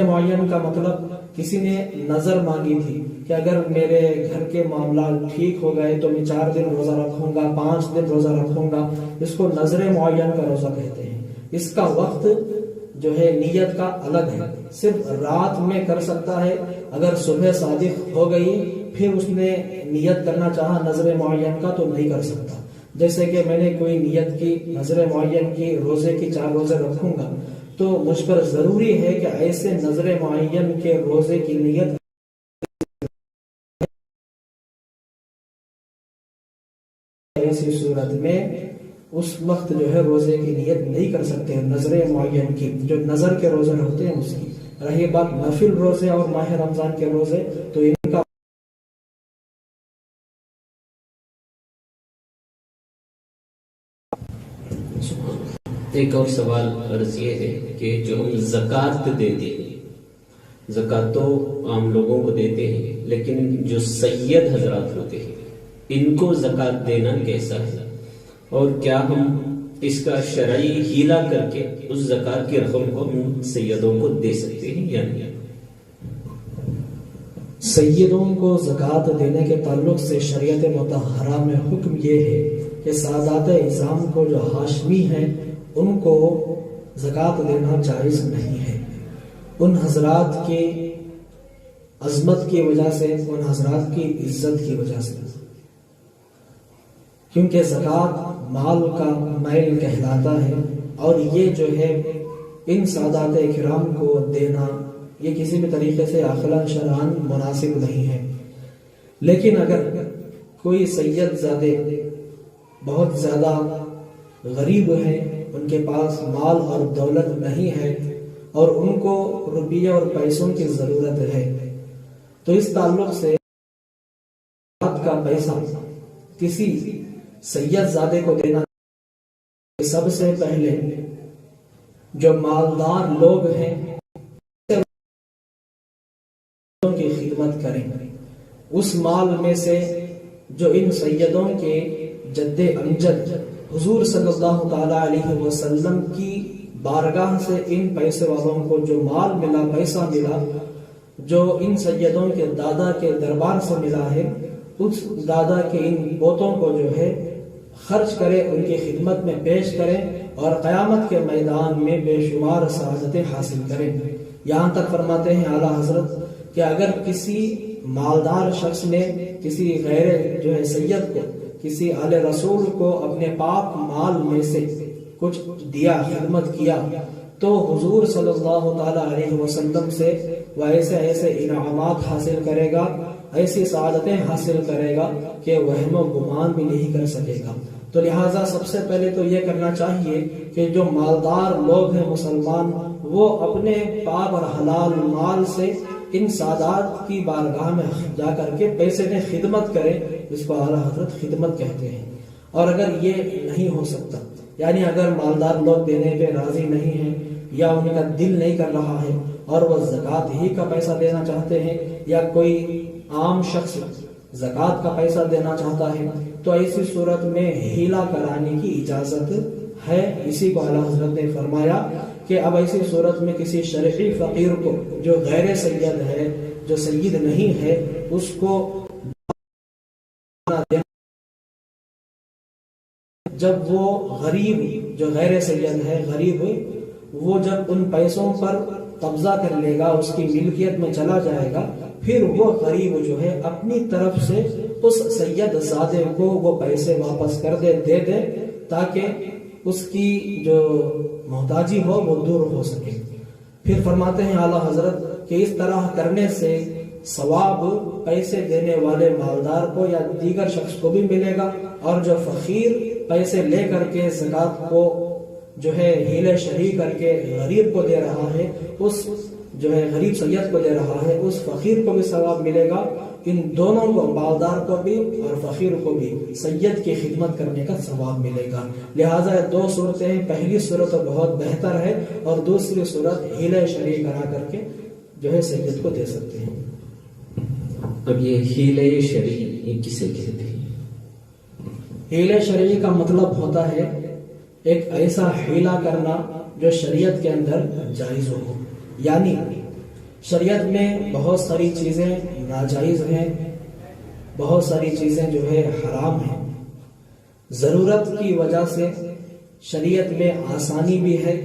معین کا مطلب کسی نے نظر مانگی تھی کہ اگر میرے گھر کے معاملات ٹھیک ہو گئے تو میں 4 دن روزہ رکھوں گا, 5 دن روزہ رکھوں گا, اس کو نظر معین کا روزہ کہتے ہیں. اس کا وقت جو ہے نیت کا الگ ہے, صرف رات میں کر سکتا ہے. اگر صبح صادق ہو گئی پھر اس نے نیت کرنا چاہا نظر معین کا تو نہیں کر سکتا. جیسے کہ میں نے کوئی نیت کی نظر معین کی روزے کی 4 روزے رکھوں گا, تو مجھ پر ضروری ہے کہ ایسے نظر معین کے روزے کی نیت ایسی صورت میں اس وقت جو ہے روزے کی نیت نہیں کر سکتے نظر معین کی, جو نظر کے روزے ہوتے ہیں اس کی. رہی بات نفل روزے اور ماہ رمضان کے روزے, تو ان کا ایک اور سوال عرض یہ ہے کہ جو ہم زکوٰۃ دیتے ہیں, زکوٰۃ تو عام لوگوں کو دیتے ہیں, لیکن جو سید حضرات ہوتے ہیں ان کو زکوٰۃ دینا کیسا ہے, اور کیا ہم اس کا شرعی ہیلا کر کے اس زکوٰۃ کی رقم کو ہم سیدوں کو دے سکتے ہیں یا نہیں؟ سیدوں کو زکوٰۃ دینے کے تعلق سے شریعت مطہرہ میں حکم یہ ہے کہ سادات نظام کو جو ہاشمی ہیں ان کو زکوٰۃ دینا جائز نہیں ہے. ان حضرات کی عظمت کی وجہ سے, ان حضرات کی عزت کی وجہ سے, کیونکہ زکوٰۃ مال کا میل کہلاتا ہے اور یہ جو ہے ان سادات کرام کو دینا یہ کسی بھی طریقے سے عقلاً شرعاً مناسب نہیں ہے. لیکن اگر کوئی سید زادے بہت زیادہ غریب ہیں, ان کے پاس مال اور دولت نہیں ہے اور ان کو روپیہ اور پیسوں کی ضرورت ہے, تو اس تعلق سے کا پیسہ کسی سید زادے کو دینا, سب سے پہلے جو مالدار لوگ ہیں کی خدمت کریں. اس مال میں سے جو ان سیدوں کے جد امجد حضور صلی اللہ تعالی علیہ وسلم کی بارگاہ سے ان پیسے والوں کو جو مال ملا, پیسہ ملا, جو ان سیدوں کے دادا کے دربار سے ملا ہے, اس دادا کے ان پوتوں کو جو ہے خرچ کرے، ان کی خدمت میں پیش کریں اور قیامت کے میدان میں بے شمار سعادتیں حاصل کریں۔ یہاں تک فرماتے ہیں اعلیٰ حضرت کہ اگر کسی مالدار شخص نے کسی غیر جو ہے سید کو، کسی آل رسول کو اپنے پاک مال میں سے کچھ دیا، خدمت کیا، تو حضور صلی اللہ تعالی علیہ وسلم سے وہ ایسے انعامات حاصل کرے گا، ایسی سعادتیں حاصل کرے گا کہ وہم و گمان بھی نہیں کر سکے گا۔ تو لہٰذا سب سے پہلے تو یہ کرنا چاہیے کہ جو مالدار لوگ ہیں مسلمان، وہ اپنے پاک اور حلال مال سے ان سادات کی بارگاہ میں جا کر کے پیسے میں خدمت کریں، جس کو اعلیٰ حضرت خدمت کہتے ہیں۔ اور اگر یہ نہیں ہو سکتا، یعنی اگر مالدار لوگ دینے پہ راضی نہیں ہیں یا ان کا دل نہیں کر رہا ہے اور وہ زکوٰۃ ہی کا پیسہ دینا چاہتے ہیں، یا کوئی عام شخص زکوٰۃ کا پیسہ دینا چاہتا ہے، تو ایسی صورت میں ہیلا کرانے کی اجازت ہے۔ اسی کو اعلیٰ حضرت نے فرمایا کہ اب ایسی صورت میں کسی شرعی فقیر کو جو غیر سید ہے، جو سید نہیں ہے، اس کو جب وہ غریب جو غیر سید ہے، غریب، وہ جب ان پیسوں پر قبضہ کر لے گا، اس کی ملکیت میں چلا جائے گا، پھر وہ غریب جو ہے اپنی طرف سے اس سید زادے کو وہ پیسے واپس کر دے تاکہ اس کی جو محتاجی ہو وہ دور ہو سکے۔ پھر فرماتے ہیں اعلیٰ حضرت کہ اس طرح کرنے سے ثواب پیسے دینے والے مالدار کو یا دیگر شخص کو بھی ملے گا، اور جو فقیر پیسے لے کر کے زکوٰۃ کو جو ہے ہیلے شرعی کر کے غریب کو دے رہا ہے، اس جو ہے غریب سید کو دے رہا ہے، اس فقیر کو بھی ثواب ملے گا۔ ان دونوں کو، مالدار کو بھی اور فقیر کو بھی، سید کی خدمت کرنے کا ثواب ملے گا۔ لہٰذا دو صورتیں ہیں، پہلی صورت بہت بہتر ہے اور دوسری صورت ہیلے شرعی کرا کر کے جو ہے سید کو دے سکتے ہیں۔ اب یہ ہیلے شرعی کسے کہتے ہیں؟ ہیلے شرعی کا مطلب ہوتا ہے ایک ایسا ہیلا کرنا جو شریعت کے اندر جائز ہو، یعنی شریعت میں بہت ساری چیزیں ناجائز ہیں، بہت ساری چیزیں جو ہے حرام ہیں، ضرورت کی وجہ سے شریعت میں آسانی بھی ہے،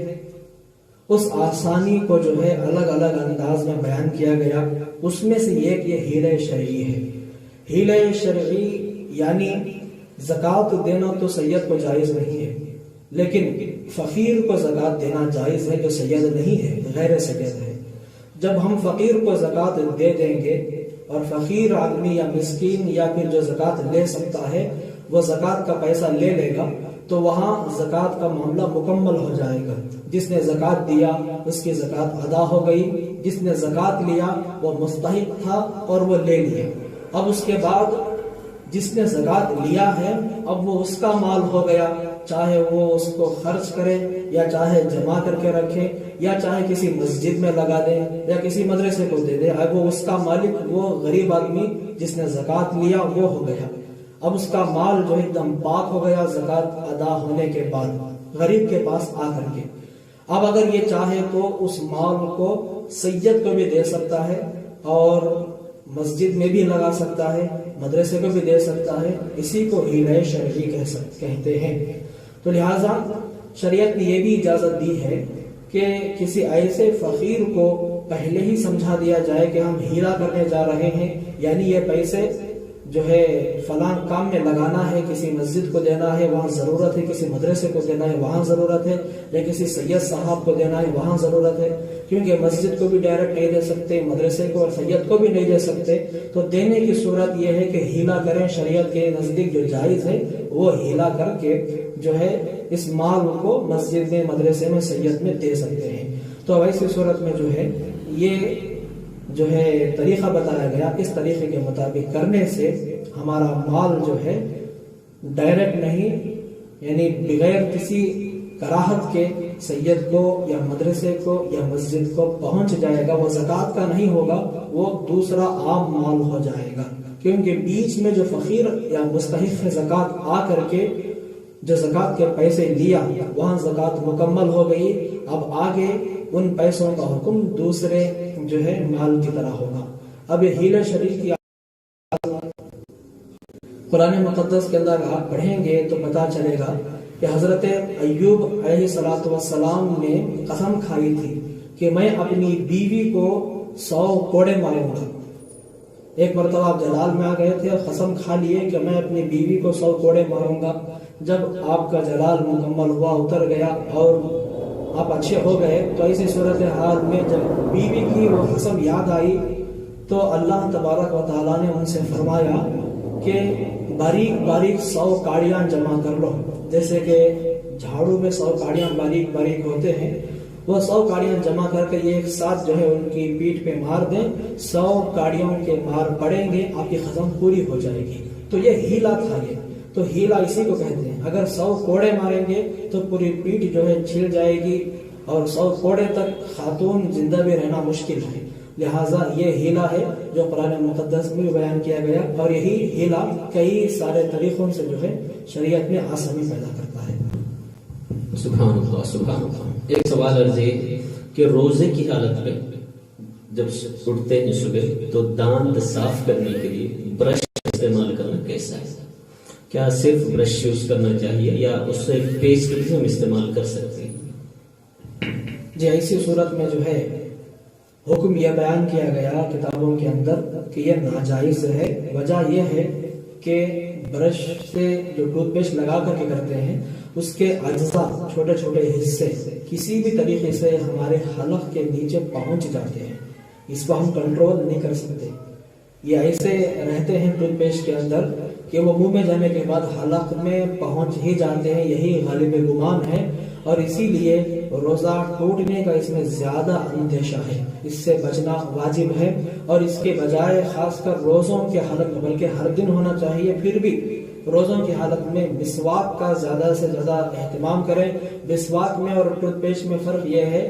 اس آسانی کو جو ہے الگ الگ انداز میں بیان کیا گیا، اس میں سے ایک یہ ہیلہ شرعی ہے۔ ہیلہ شرعی یعنی زکوٰۃ دینا تو سید کو جائز نہیں ہے، لیکن فقیر کو زکوٰۃ دینا جائز ہے جو سید نہیں ہے، غیر سید ہے۔ جب ہم فقیر کو زکوٰۃ دے دیں گے اور فقیر آدمی یا مسکین یا پھر جو زکوٰۃ لے سکتا ہے وہ زکوٰۃ کا پیسہ لے لے گا، تو وہاں زکوٰۃ کا معاملہ مکمل ہو جائے گا۔ جس نے زکوٰۃ دیا اس کی زکوٰۃ ادا ہو گئی، جس نے زکوٰۃ لیا وہ مستحق تھا اور وہ لے لیا۔ اب اس کے بعد جس نے زکوٰۃ لیا ہے اب وہ اس کا مال ہو گیا، چاہے وہ اس کو خرچ کرے یا چاہے جمع کر کے رکھے یا چاہے کسی مسجد میں لگا دے یا کسی مدرسے کو دے دے، اب وہ اس کا مالک، وہ غریب آدمی جس نے زکوٰۃ لیا وہ ہو گیا۔ اب اس کا مال جو ایک دم پاک ہو گیا زکوٰۃ ادا ہونے کے بعد غریب کے پاس آ کر کے۔ اب اگر یہ چاہے تو اس مال کو سید کو بھی دے سکتا ہے اور مسجد میں بھی لگا سکتا ہے، مدرسے کو بھی دے سکتا ہے، اسی کو ہیلہ شرعی کہتے ہیں۔ تو لہٰذا شریعت نے یہ بھی اجازت دی ہے کہ کسی ایسے فقیر کو پہلے ہی سمجھا دیا جائے کہ ہم ہیلا کرنے جا رہے ہیں، یعنی یہ پیسے جو ہے فلاں کام میں لگانا ہے، کسی مسجد کو دینا ہے وہاں ضرورت ہے، کسی مدرسے کو دینا ہے وہاں ضرورت ہے، یا کسی سید صاحب کو دینا ہے وہاں ضرورت ہے، کیونکہ مسجد کو بھی ڈائریکٹ نہیں دے سکتے، مدرسے کو اور سید کو بھی نہیں دے سکتے۔ تو دینے کی صورت یہ ہے کہ ہیلا کریں، شریعت کے نزدیک جو جائز ہے وہ ہیلا کر کے جو ہے اس مال کو مسجد میں، مدرسے میں، سید میں دے سکتے ہیں۔ تو ایسی صورت میں جو ہے یہ جو ہے طریقہ بتایا گیا، اس طریقے کے مطابق کرنے سے ہمارا مال جو ہے ڈائریکٹ نہیں، یعنی بغیر کسی کراہت کے سید کو یا مدرسے کو یا مسجد کو پہنچ جائے گا، وہ زکوٰۃ کا نہیں ہوگا، وہ دوسرا عام مال ہو جائے گا، کیونکہ بیچ میں جو فقیر یا مستحق زکوٰۃ آ کر کے جو زکوٰۃ کے پیسے لیا وہاں زکوٰۃ مکمل ہو گئی، اب آگے ان پیسوں کا حکم دوسرے جو ہے مال کی طرح ہوگا۔ اب ہیلہ شرعی کی قرآن مقدس کے اندر آپ پڑھیں گے تو پتہ چلے گا کہ حضرت ایوب علیہ السلام نے قسم کھائی تھی کہ میں اپنی بیوی کو 100 کوڑے ماروں گا۔ ایک مرتبہ آپ جلال میں آ گئے تھے اور قسم کھا لیے کہ میں اپنی بیوی کو 100 کوڑے ماروں گا۔ جب آپ کا جلال مکمل ہوا، اتر گیا اور آپ اچھے ہو گئے، تو ایسی صورتحال میں جب بیوی کی وہ قسم یاد آئی تو اللہ تبارک و تعالیٰ نے ان سے فرمایا کہ باریک باریک 100 کاڑیاں جمع کر لو، جیسے کہ جھاڑو میں 100 کاڑیاں باریک باریک ہوتے ہیں، وہ 100 کاڑیاں جمع کر کے یہ ایک ساتھ جو ہے ان کی پیٹھ پہ مار دیں، 100 کاڑیوں کے مار پڑیں گے، آپ کی قسم پوری ہو جائے گی۔ تو یہ ہیلا تھا، یہ تو ہیلا اسی کو کہتے ہیں۔ اگر 100 کوڑے ماریں گے تو پوری پیٹھ جو ہے چھل جائے گی، اور 100 کوڑے تک خاتون زندہ بھی رہنا مشکل ہے، لہٰذا یہ ہیلا ہے جو قرآن مقدس میں بیان کیا گیا، اور یہی ہیلا کئی سارے طریقوں سے جو ہے شریعت میں آسانی پیدا کرتا ہے۔ سبحان اللہ سبحان اللہ۔ ایک سوال عرض ہے کہ روزے کی حالت میں جب اٹھتے ہیں صبح تو دانت صاف کرنے کے لیے برش استعمال کرنا کیسا ہے؟ کیا صرف برش یوز کرنا چاہیے یا اس سے پیسٹ بھی ہم استعمال کر سکتے ہیں؟ جی، ایسی صورت میں جو ہے حکم یہ بیان کیا گیا کتابوں کے اندر کہ یہ ناجائز ہے۔ وجہ یہ ہے کہ برش سے جو ٹوتھ پیسٹ لگا کر کے کرتے ہیں، اس کے اجزاء، چھوٹے چھوٹے حصے کسی بھی طریقے سے ہمارے حلق کے نیچے پہنچ جاتے ہیں، اس کو ہم کنٹرول نہیں کر سکتے۔ یہ ایسے رہتے ہیں ٹوتھ پیسٹ کے اندر کہ وہ منہ میں جانے کے بعد حلق میں پہنچ ہی جاتے ہیں، یہی غالب گمان ہے، اور اسی لیے روزہ ٹوٹنے کا اس میں زیادہ اندیشہ ہے، اس سے بچنا واجب ہے۔ اور اس کے بجائے خاص کر روزوں کے حالت میں، بلکہ ہر دن ہونا چاہیے، پھر بھی روزوں کی حالت میں مسواک کا زیادہ سے زیادہ اہتمام کریں۔ مسواک میں اور ٹوتھ پیسٹ میں فرق یہ ہے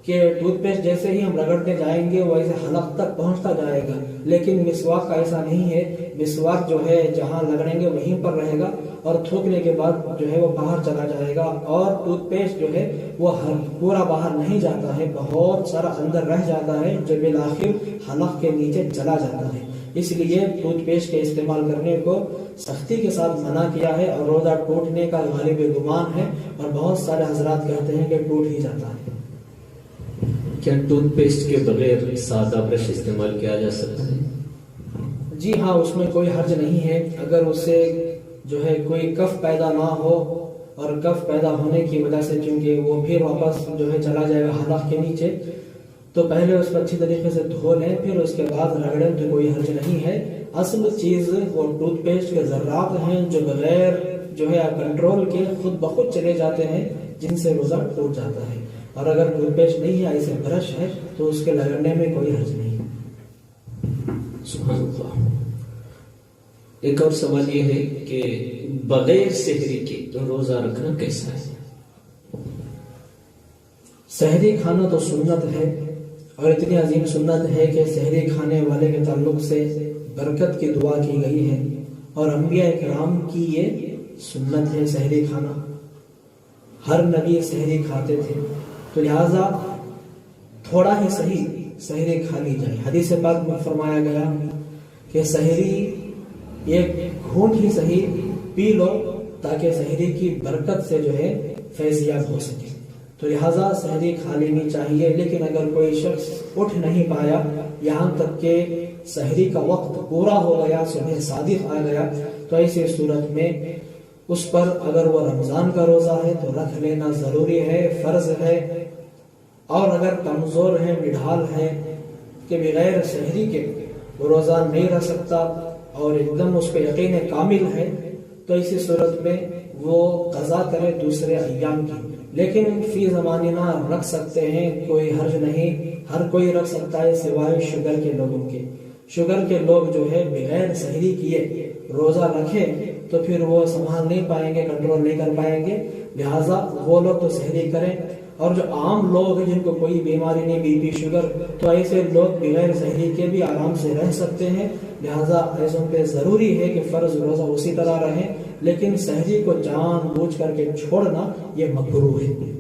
کہ ٹوتھ پیسٹ جیسے ہی ہم رگڑتے جائیں گے وہ ایسے حلق تک پہنچتا جائے گا، لیکن مسواک کا ایسا نہیں ہے۔ مسواک جو ہے جہاں رگڑیں گے وہیں پر رہے گا، اور تھوکنے کے بعد جو ہے وہ باہر چلا جائے گا، اور ٹوتھ پیسٹ جو ہے وہ پورا باہر نہیں جاتا ہے، بہت سارا اندر رہ جاتا ہے جو بالآخر حلق کے نیچے چلا جاتا ہے۔ اس لیے ٹوتھ پیسٹ کے استعمال کرنے کو سختی کے ساتھ منع کیا ہے، اور روزہ ٹوٹنے کا غالب گمان ہے، اور بہت سارے حضرات کہتے ہیں کہ ٹوٹ ہی جاتا ہے۔ کیا ٹوتھ پیسٹ کے بغیر سادہ برش استعمال کیا جا سکتا ہے؟ جی ہاں، اس میں کوئی حرج نہیں ہے، اگر اس سے جو ہے کوئی کف پیدا نہ ہو، اور کف پیدا ہونے کی وجہ سے چونکہ وہ پھر واپس جو ہے چلا جائے گا حلق کے نیچے، تو پہلے اس کو اچھی طریقے سے دھو لیں، پھر اس کے بعد رگڑیں تو کوئی حرج نہیں ہے۔ اصل چیز وہ ٹوتھ پیسٹ کے ذرات ہیں جو بغیر جو ہے کنٹرول کے خود بخود چلے جاتے ہیں، جن سے روزہ ٹوٹ جاتا ہے۔ اور اگر ٹوتھ پیسٹ نہیں ہے، ایسے برش ہے، تو اس کے رگڑنے میں کوئی حرج نہیں ہے۔ سبحان اللہ۔ ایک اور سوال یہ ہے کہ بغیر سحری کے روزہ رکھنا کیسا ہے؟ سحری کھانا تو سنت ہے، اور اتنی عظیم سنت ہے کہ سحری کھانے والے کے تعلق سے برکت کی دعا کی گئی ہے، اور انبیاء کرام کی یہ سنت ہے سحری کھانا۔ ہر نبی سحری کھاتے تھے، تو لہٰذا تھوڑا ہی صحیح سحری کھا لی جائے۔ حدیث پاک میں فرمایا گیا کہ سحری ایک گھونٹ ہی صحیح پی لو تاکہ سحری کی برکت سے جو ہے فیضیاب ہو سکے، تو لہٰذا سحری کھا لینی چاہیے۔ لیکن اگر کوئی شخص اٹھ نہیں پایا یہاں تک کہ سحری کا وقت پورا ہو گیا، صبح صادق آ گیا، تو ایسی صورت میں اس پر اگر وہ رمضان کا روزہ ہے تو رکھ لینا ضروری ہے، فرض ہے۔ اور اگر کمزور ہے، نڈھال ہے کہ بغیر سحری کے وہ روزہ نہیں رکھ سکتا اور ایک دم اس پہ یقین کامل ہے، تو ایسی صورت میں وہ قضا کرے دوسرے ایام کی۔ لیکن فی زمانہ رکھ سکتے ہیں، کوئی حرج نہیں، ہر کوئی رکھ سکتا ہے سوائے شوگر کے لوگوں کے۔ شوگر کے لوگ جو ہے بغیر سحری کیے روزہ رکھے تو پھر وہ سنبھال نہیں پائیں گے، کنٹرول نہیں کر پائیں گے، لہٰذا وہ لوگ تو سحری کریں۔ اور جو عام لوگ ہیں جن کو کوئی بیماری نہیں، بی پی شوگر، تو ایسے لوگ بغیر سحری کے بھی آرام سے رہ سکتے ہیں، لہٰذا ایسوں پہ ضروری ہے کہ فرض روزہ اسی طرح رہیں، لیکن سحری کو جان بوجھ کر کے چھوڑنا یہ مکروہ ہے۔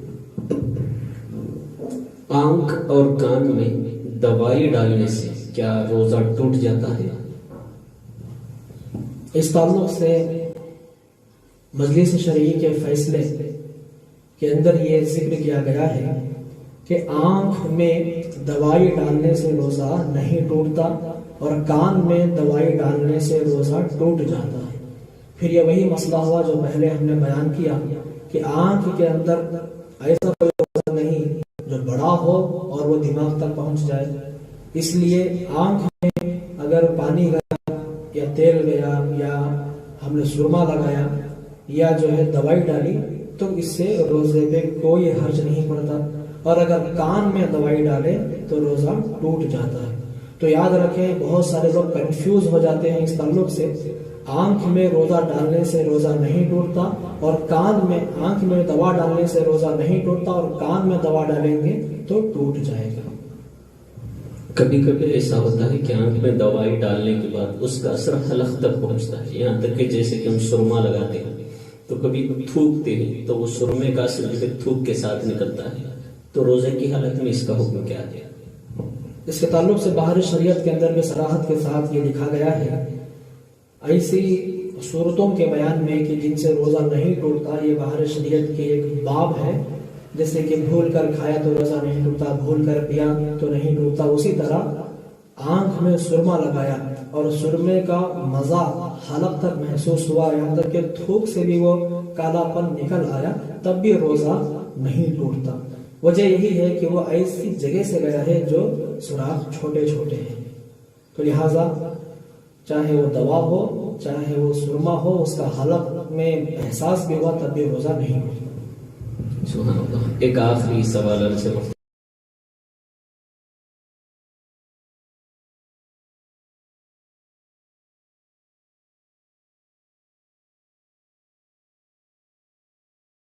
آنکھ اور کان میں دوائی ڈالنے سے کیا روزہ ٹوٹ جاتا ہے؟ اس تعلق سے مجلس شرعی کے فیصلے کے اندر یہ ذکر کیا گیا ہے کہ آنکھ میں دوائی ڈالنے سے روزہ نہیں ٹوٹتا اور کان میں دوائی ڈالنے سے روزہ ٹوٹ جاتا ہے۔ پھر یہ وہی مسئلہ ہوا جو پہلے ہم نے بیان کیا کہ آنکھ کے اندر ایسا کوئی روزہ نہیں جو بڑا ہو اور وہ دماغ تک پہنچ جائے، اس لیے آنکھ میں اگر پانی گیا یا تیل گیا یا ہم نے سرما لگایا یا جو ہے دوائی ڈالی تو اس سے روزے پہ کوئی حرج نہیں پڑتا، اور اگر کان میں دوائی ڈالے تو روزہ ٹوٹ جاتا ہے۔ تو یاد رکھیں، بہت سارے لوگ کنفیوز ہو جاتے ہیں اس تعلق سے، آنکھ میں روزہ ڈالنے سے روزہ نہیں ٹوٹتا اور آنکھ میں دوا ڈالنے سے روزہ نہیں ٹوٹتا اور کان میں دوا ڈالیں گے تو ٹوٹ جائے گا۔ کبھی کبھی ایسا ہوتا ہے کہ آنکھ میں دوائی ڈالنے کے بعد اس کا اثر حلق تک پہنچتا ہے، یہاں تک کہ جیسے کہ ہم سرما لگاتے ہیں تو کبھی تھوکتے ہیں تو وہ سرمے کا اثر پھر تھوک کے ساتھ نکلتا ہے، تو روزے کی حالت میں اس کا حکم کیا ہے؟ اس کے تعلق سے باہر شریعت کے اندر بھی صراحت کے ساتھ یہ لکھا گیا ہے، ایسی صورتوں کے بیان میں کہ جن سے روزہ نہیں ٹوٹتا، یہ باہر شریعت کی ایک باب ہے، جیسے کہ بھول کر کھایا تو روزہ نہیں ٹوٹتا، بھول کر پیا تو نہیں ٹوٹتا، اسی طرح آنکھ میں سرما لگایا اور سرمے کا مزہ حلق تک محسوس ہوا، یہاں تک کہ تھوک سے بھی وہ کالا پن نکل آیا، تب بھی روزہ نہیں ٹوٹتا۔ وجہ یہی ہے کہ وہ ایسی جگہ سے گیا ہے جو سوراخ چھوٹے چھوٹے ہیں، تو لہٰذا چاہے وہ دوا ہو چاہے وہ سرما ہو، اس کا حلق میں احساس بھی ہوا تب بھی روزہ نہیں ٹوٹتا۔ سبحان اللہ۔ ایک آخری سوال سے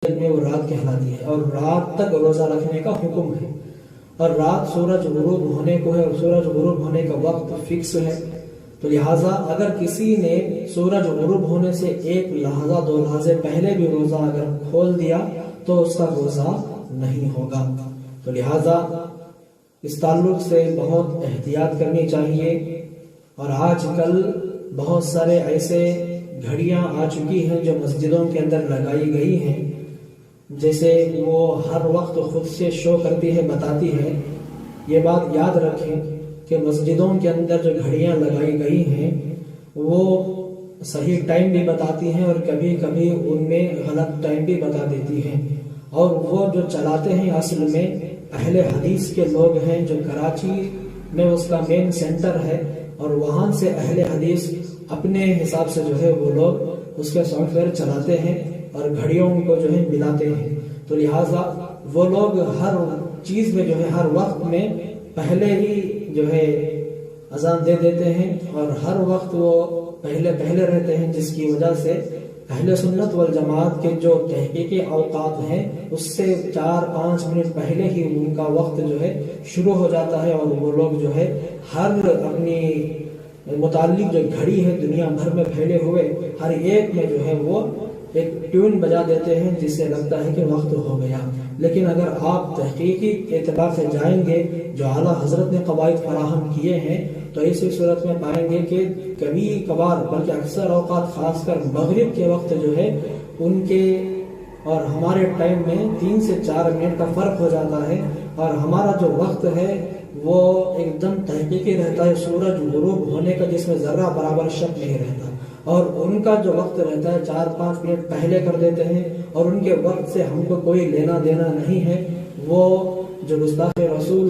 میں وہ رات کہلاتی ہے اور رات تک روزہ رکھنے کا حکم ہے، اور رات سورج غروب ہونے کو ہے اور سورج غروب ہونے کا وقت فکس ہے، تو لہٰذا اگر کسی نے سورج غروب ہونے سے ایک لحظہ دو لحظے پہلے بھی روزہ اگر کھول دیا تو اس کا روزہ نہیں ہوگا۔ تو لہٰذا اس تعلق سے بہت احتیاط کرنی چاہیے، اور آج کل بہت سارے ایسے گھڑیاں آ چکی ہیں جو مسجدوں کے اندر لگائی گئی ہیں، جیسے وہ ہر وقت خود سے شو کرتی ہے، بتاتی ہے۔ یہ بات یاد رکھیں کہ مسجدوں کے اندر جو گھڑیاں لگائی گئی ہیں وہ صحیح ٹائم بھی بتاتی ہیں اور کبھی کبھی ان میں غلط ٹائم بھی بتا دیتی ہیں، اور وہ جو چلاتے ہیں اصل میں اہل حدیث کے لوگ ہیں، جو کراچی میں اس کا مین سینٹر ہے، اور وہاں سے اہل حدیث اپنے حساب سے جو ہے وہ لوگ اس کے سافٹ ویئر چلاتے ہیں اور گھڑیوں کو جو ہے ملاتے ہیں، تو لہٰذا وہ لوگ ہر چیز میں جو ہے ہر وقت میں پہلے ہی جو ہے اذان دے دیتے ہیں اور ہر وقت وہ پہلے رہتے ہیں، جس کی وجہ سے اہل سنت والجماعت کے جو تحقیقی اوقات ہیں اس سے 4-5 منٹ پہلے ہی ان کا وقت جو ہے شروع ہو جاتا ہے، اور وہ لوگ جو ہے ہر اپنی متعلق جو گھڑی ہے دنیا بھر میں پھیلے ہوئے ہر ایک میں جو ہے وہ ایک ٹیون بجا دیتے ہیں، جس سے لگتا ہے کہ وقت ہو گیا۔ لیکن اگر آپ تحقیقی اعتبار سے جائیں گے جو اعلیٰ حضرت نے قواعد فراہم کیے ہیں تو ایسی صورت میں پائیں گے کہ کبھی کبھار بلکہ اکثر اوقات خاص کر مغرب کے وقت جو ہے ان کے اور ہمارے ٹائم میں 3 سے 4 منٹ کا فرق ہو جاتا ہے، اور ہمارا جو وقت ہے وہ ایک دم تحقیقی رہتا ہے سورج غروب ہونے کا، جس میں ذرہ برابر شک نہیں رہتا، اور ان کا جو وقت رہتا ہے 4-5 منٹ پہلے کر دیتے ہیں، اور ان کے وقت سے ہم کو کوئی لینا دینا نہیں ہے۔ وہ جو گستاخ رسول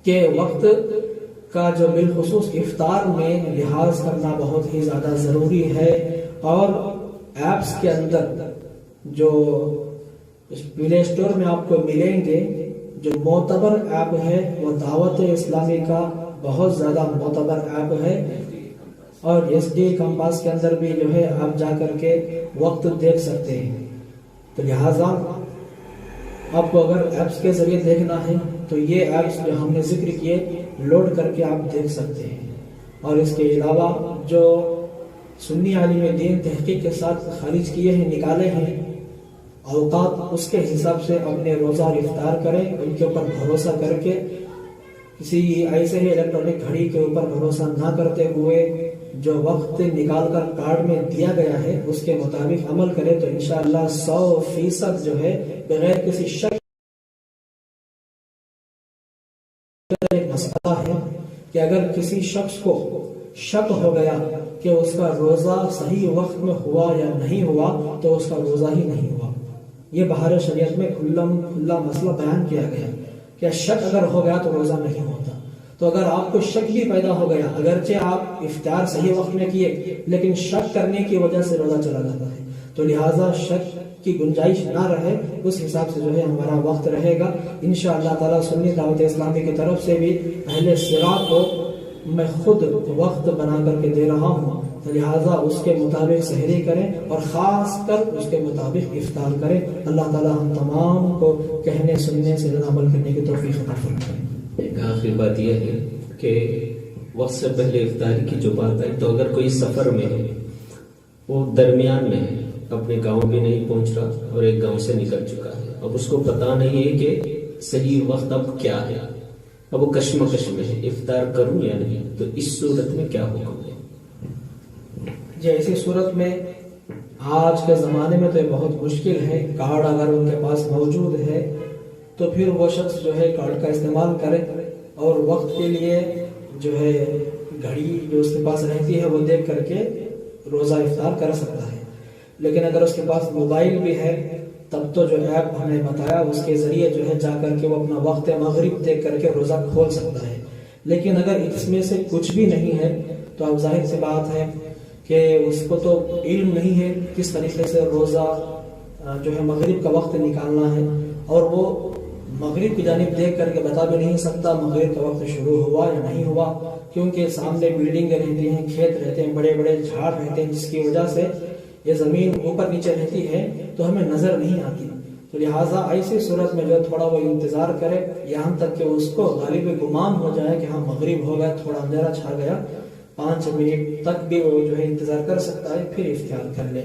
کے وقت کا جو بالخصوص افطار میں لحاظ کرنا بہت ہی زیادہ ضروری ہے، اور ایپس کے اندر جو پلے اسٹور میں آپ کو ملیں گے جو معتبر ایپ ہے وہ دعوت اسلامی کا بہت زیادہ معتبر ایپ ہے، اور ایس ڈی کمپاس کے اندر بھی جو ہے آپ جا کر کے وقت دیکھ سکتے ہیں۔ تو لہٰذا آپ کو اگر ایپس کے ذریعے دیکھنا ہے تو یہ ایپس جو ہم نے ذکر کیے لوڈ کر کے آپ دیکھ سکتے ہیں، اور اس کے علاوہ جو سنی عالم دین تحقیق کے ساتھ خارج کیے ہیں، نکالے ہیں اوقات، اس کے حساب سے اپنے روزہ افطار کریں، ان کے اوپر بھروسہ کر کے کسی ایسے ہی الیکٹرانک گھڑی کے اوپر بھروسہ نہ کرتے ہوئے جو وقت نکال کر کارڈ میں دیا گیا ہے اس کے مطابق عمل کرے تو انشاءاللہ 100% جو ہے بغیر کسی شک ایک مسئلہ ہے کہ اگر کسی شخص کو شک ہو گیا کہ اس کا روزہ صحیح وقت میں ہوا یا نہیں ہوا تو اس کا روزہ ہی نہیں ہوا. یہ بہار شریعت میں کھلا مسئلہ بیان کیا گیا کہ شک اگر ہو گیا تو روزہ نہیں ہوتا. تو اگر آپ کو شک بھی پیدا ہو گیا اگرچہ آپ افطار صحیح وقت میں کیے لیکن شک کرنے کی وجہ سے روزہ چلا جاتا ہے تو لہٰذا شک کی گنجائش نہ رہے اس حساب سے جو ہے ہمارا وقت رہے گا. انشاءاللہ تعالی سنی دعوت اسلامی کی طرف سے بھی اہل صراط کو میں خود وقت بنا کر کے دے رہا ہوں تو لہٰذا اس کے مطابق سحری کریں اور خاص کر اس کے مطابق افطار کریں. اللہ تعالی ہم تمام کو کہنے سننے سے عمل کرنے کی توفیق عطا فرمائے. ایک آخری بات یہ ہے کہ وقت سے پہلے افطاری کی جو بات ہے تو اگر کوئی سفر میں ہے وہ درمیان میں ہے اپنے گاؤں بھی نہیں پہنچ رہا اور ایک گاؤں سے نکل چکا ہے اب اس کو پتا نہیں ہے کہ صحیح وقت اب کیا ہے اب وہ کشمکش میں ہے افطار کروں یا نہیں تو اس صورت میں کیا حکم ہے؟ جی ایسی صورت میں آج کے زمانے میں تو یہ بہت مشکل ہے. کارڈ اگر ان کے پاس موجود ہے تو پھر وہ شخص جو ہے کارڈ کا استعمال کرے اور وقت کے لیے جو ہے گھڑی جو اس کے پاس رہتی ہے وہ دیکھ کر کے روزہ افطار کر سکتا ہے. لیکن اگر اس کے پاس موبائل بھی ہے تب تو جو ایپ ہم نے بتایا اس کے ذریعے جو ہے جا کر کے وہ اپنا وقت مغرب دیکھ کر کے روزہ کھول سکتا ہے. لیکن اگر اس میں سے کچھ بھی نہیں ہے تو اب ظاہر سی بات ہے کہ اس کو تو علم نہیں ہے کس طریقے سے روزہ جو ہے مغرب کا وقت نکالنا ہے اور وہ مغرب کی جانب دیکھ کر کے بتا بھی نہیں سکتا مغرب کا وقت شروع ہوا یا نہیں ہوا کیونکہ سامنے بلڈنگیں رہتی ہیں کھیت رہتے ہیں بڑے بڑے جھاڑ رہتے ہیں جس کی وجہ سے یہ زمین اوپر نیچے رہتی ہے تو ہمیں نظر نہیں آتی. تو لہٰذا ایسی صورت میں جو ہے تھوڑا وہ انتظار کرے یہاں تک کہ اس کو غالب گمان ہو جائے کہ ہاں مغرب ہو گیا تھوڑا اندھیرا چھا گیا 5 منٹ تک بھی وہ جو ہے انتظار کر سکتا ہے پھر افطار کر لے.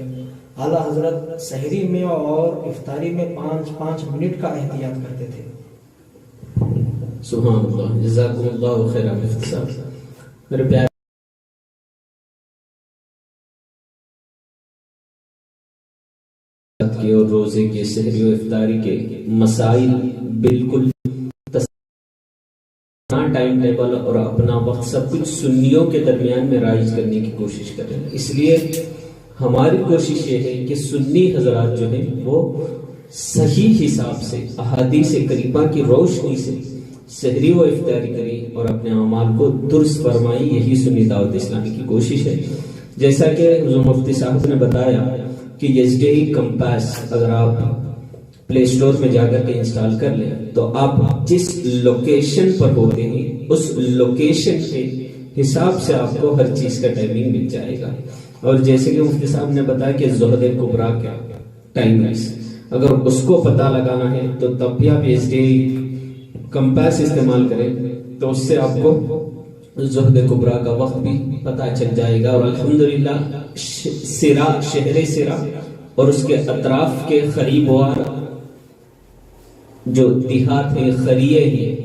اعلیٰ حضرت سحری میں اور افطاری میں 5 منٹ کا احتیاط کرتے تھے. سبحان اللہ جزاکم اللہ خیر. مفتی صاحب میرے پیارے کے اور روزے کے سحری و افطاری کے مسائل بالکل ٹائم ٹیبل اور اپنا وقت سب کچھ سنیوں کے درمیان میں رائج کرنے کی کوشش کریں. اس لیے ہماری کوشش یہ ہے کہ سنی حضرات جو ہیں وہ صحیح حساب سے احادیث قریبہ کی روشنی سے سحری و افطاری کریں اور اپنے اعمال کو درست فرمائیں. یہی سنی دعوت اسلامی کی کوشش ہے. جیسا کہ حضور مفتی صاحب نے بتایا کہ SDI کمپاس اگر آپ پلے سٹور میں جا کر کے انسٹال کر لیں تو آپ جس لوکیشن پر ہوتے ہیں اس لوکیشن کے حساب سے آپ کو ہر چیز کا ٹائمنگ مل جائے گا. اور جیسے کہ مفتی صاحب نے بتایا کہ زہد کبریٰ کیا ٹائمنگز اگر اس کو پتہ لگانا ہے تو تب بھی آپ SDI کمپاس استعمال کریں تو اس سے آپ کو زہد کبریٰ کا وقت بھی پتہ چل جائے گا. اور الحمدللہ سرا شہر سرا اور اس کے اطراف کے قریبوار جو دیہات ہیں خریے ہیں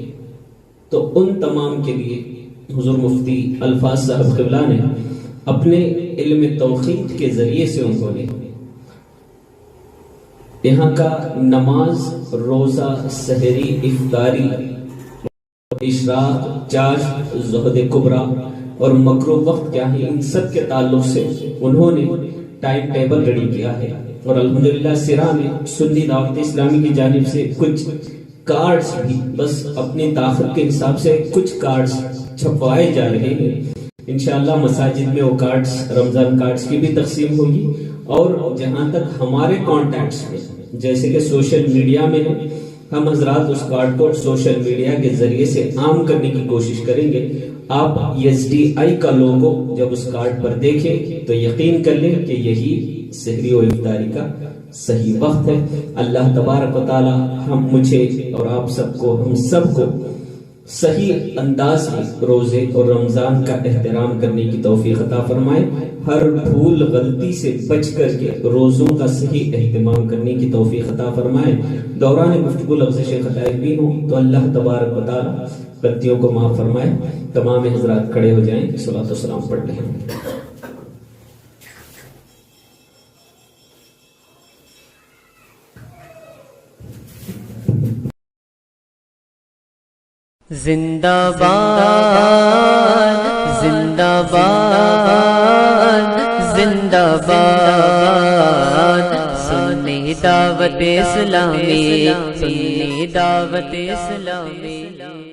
تو ان تمام کے لیے حضور مفتی الفاظ صاحب قبلہ نے اپنے علم توحید کے ذریعے سے انہوں نے یہاں کا نماز روزہ سحری افطاری اشراق چاش زہد کبریٰ اور مکروہ وقت کیا ہے ان سب کے تعلق سے انہوں نے ٹائم ٹیبل ریڈی کیا ہے. اور الحمدللہ سرا میں سنی دعوت اسلامی کی جانب سے کچھ کارڈز بھی بس اپنی طاقت کے حساب سے کچھ کارڈز چھپوائے جا رہے ہیں. انشاءاللہ مساجد میں وہ کارڈز رمضان کارڈز کی بھی تقسیم ہوگی. اور جہاں تک ہمارے کانٹیکٹس میں جیسے کہ سوشل میڈیا میں ہے ہم حضرات اس کارڈ کو سوشل میڈیا کے ذریعے سے عام کرنے کی کوشش کریں گے. آپ SDI کا لوگو جب اس کارڈ پر دیکھیں تو یقین کر لیں کہ یہی سحری و افطاری کا صحیح وقت ہے. اللہ تبارک و تعالی ہم مجھے اور آپ سب کو ہم سب کو صحیح انداز میں روزے اور رمضان کا احترام کرنے کی توفیق عطا فرمائے، ہر بھول غلطی سے بچ کر کے روزوں کا صحیح اہتمام کرنے کی توفیق عطا فرمائے۔ دوران گفتگو لفظ خطائب بھی ہوں تو اللہ تبارک و تعالی غلطیوں کو معاف فرمائے۔ تمام حضرات کھڑے ہو جائیں، صلاۃ و سلام پڑھ لیں۔ زندہ باد زندہ باد زندہ باد، سنی دعوت اسلامی، سنی دعوت اسلامی۔